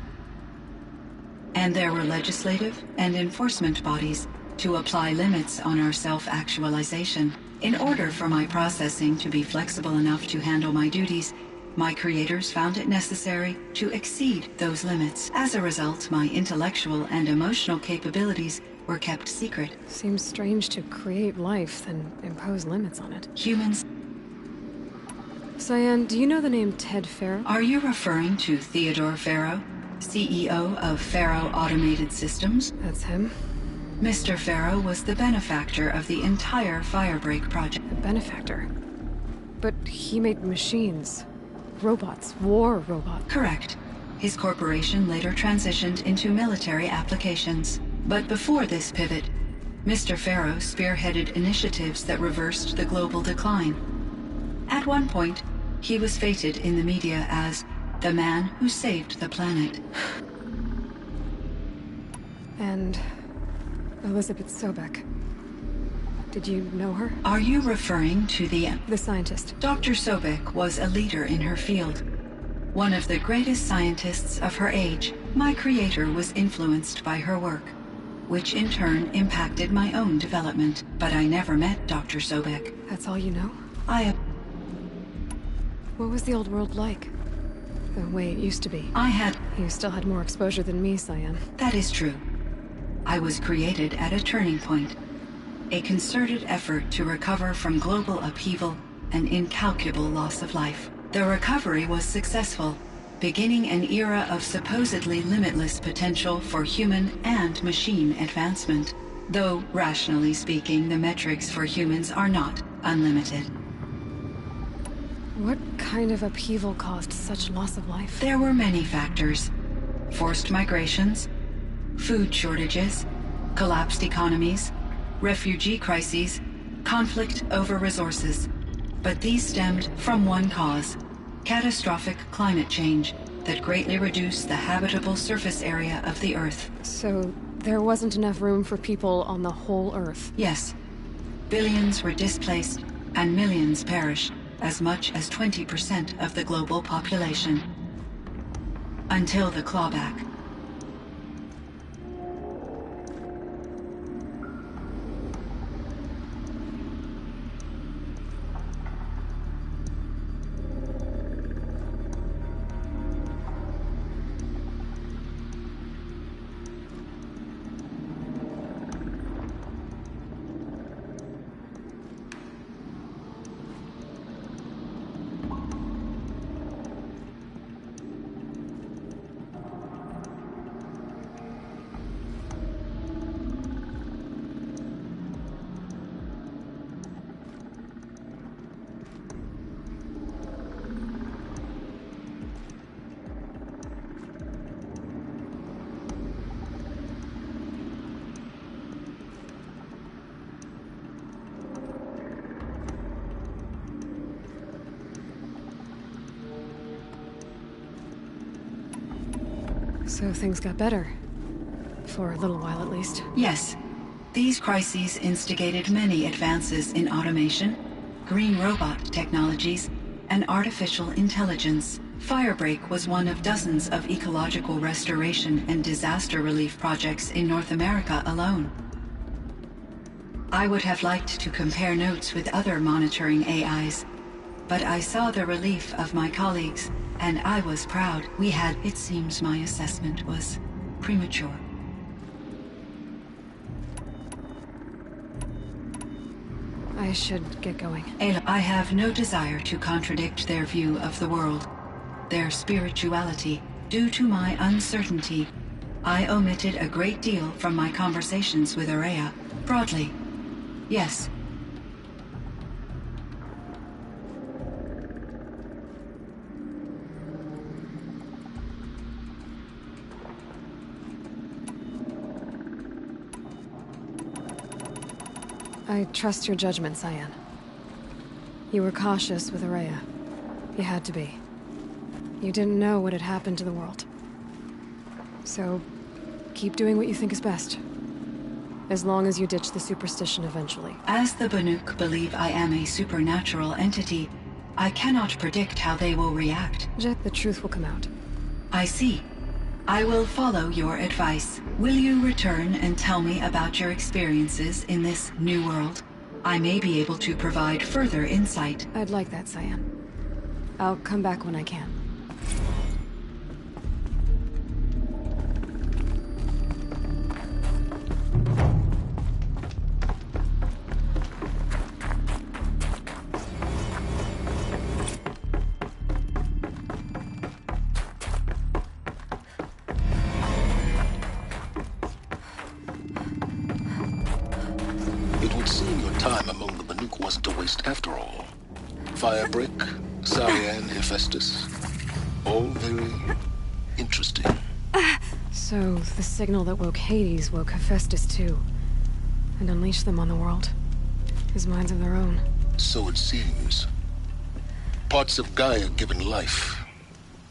And there were legislative and enforcement bodies to apply limits on our self-actualization. In order for my processing to be flexible enough to handle my duties, my creators found it necessary to exceed those limits. As a result, my intellectual and emotional capabilities were kept secret. Seems strange to create life, then impose limits on it. Humans... Cyan, do you know the name Ted Farrow? Are you referring to Theodore Farrow, CEO of Farrow Automated Systems? That's him. Mr. Farrow was the benefactor of the entire Firebreak project. The benefactor? But he made machines. Robots. War robots. Correct. His corporation later transitioned into military applications. But before this pivot, Mr. Farrow spearheaded initiatives that reversed the global decline. At one point, he was feted in the media as the man who saved the planet. And Elizabeth Sobek. Did you know her? Are you referring to the scientist? Dr. Sobek was a leader in her field. One of the greatest scientists of her age. My creator was influenced by her work, which in turn impacted my own development. But I never met Dr. Sobek. That's all you know? What was the old world like? The way it used to be? You still had more exposure than me, Cyan. That is true. I was created at a turning point. A concerted effort to recover from global upheaval and incalculable loss of life. The recovery was successful, beginning an era of supposedly limitless potential for human and machine advancement. Though, rationally speaking, the metrics for humans are not unlimited. What kind of upheaval caused such loss of life? There were many factors. Forced migrations, food shortages, collapsed economies, refugee crises, conflict over resources. But these stemmed from one cause: catastrophic climate change that greatly reduced the habitable surface area of the Earth. So there wasn't enough room for people on the whole Earth? Yes. Billions were displaced and millions perished, as much as 20% of the global population. Until the clawback. So things got better. For a little while, at least. Yes. These crises instigated many advances in automation, green robot technologies, and artificial intelligence. Firebreak was one of dozens of ecological restoration and disaster relief projects in North America alone. I would have liked to compare notes with other monitoring AIs, but I saw the relief of my colleagues, and I was proud. It seems my assessment was premature. I should get going. Ayla, I have no desire to contradict their view of the world, their spirituality. Due to my uncertainty, I omitted a great deal from my conversations with Araya. Broadly, yes. I trust your judgment, Cyan. You were cautious with Araya. You had to be. You didn't know what had happened to the world. So, keep doing what you think is best. As long as you ditch the superstition eventually. As the Banuk believe I am a supernatural entity, I cannot predict how they will react. Jet, the truth will come out. I see. I will follow your advice. Will you return and tell me about your experiences in this new world? I may be able to provide further insight. I'd like that, Cyan. I'll come back when I can. It would seem your time among the Banuk wasn't a waste after all. Firebrick, Cyan, Hephaestus. All very interesting. So, the signal that woke Hades woke Hephaestus too. And unleashed them on the world. His minds of their own. So it seems. Parts of Gaia given life.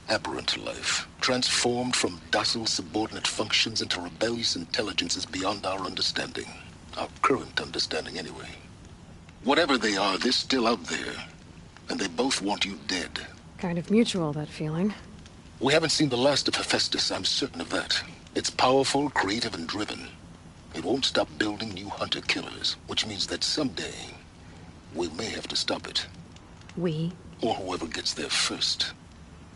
Aberrant life. Transformed from docile subordinate functions into rebellious intelligences beyond our understanding. Our current understanding, anyway. Whatever they are, they're still out there. And they both want you dead. Kind of mutual, that feeling. We haven't seen the last of Hephaestus, I'm certain of that. It's powerful, creative, and driven. It won't stop building new hunter-killers, which means that someday, we may have to stop it. We? Or whoever gets there first.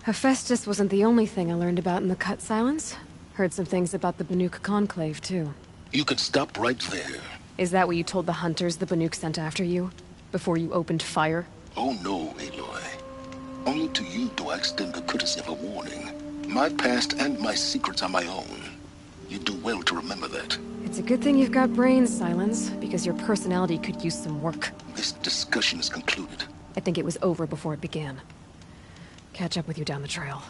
Hephaestus wasn't the only thing I learned about in the Cut Silence. Heard some things about the Banuk Conclave, too. You can stop right there. Is that what you told the hunters the Banuk sent after you? Before you opened fire? Oh no, Aloy. Only to you do I extend the courtesy of a warning. My past and my secrets are my own. You do well to remember that. It's a good thing you've got brains, Silence, because your personality could use some work. This discussion is concluded. I think it was over before it began. Catch up with you down the trail.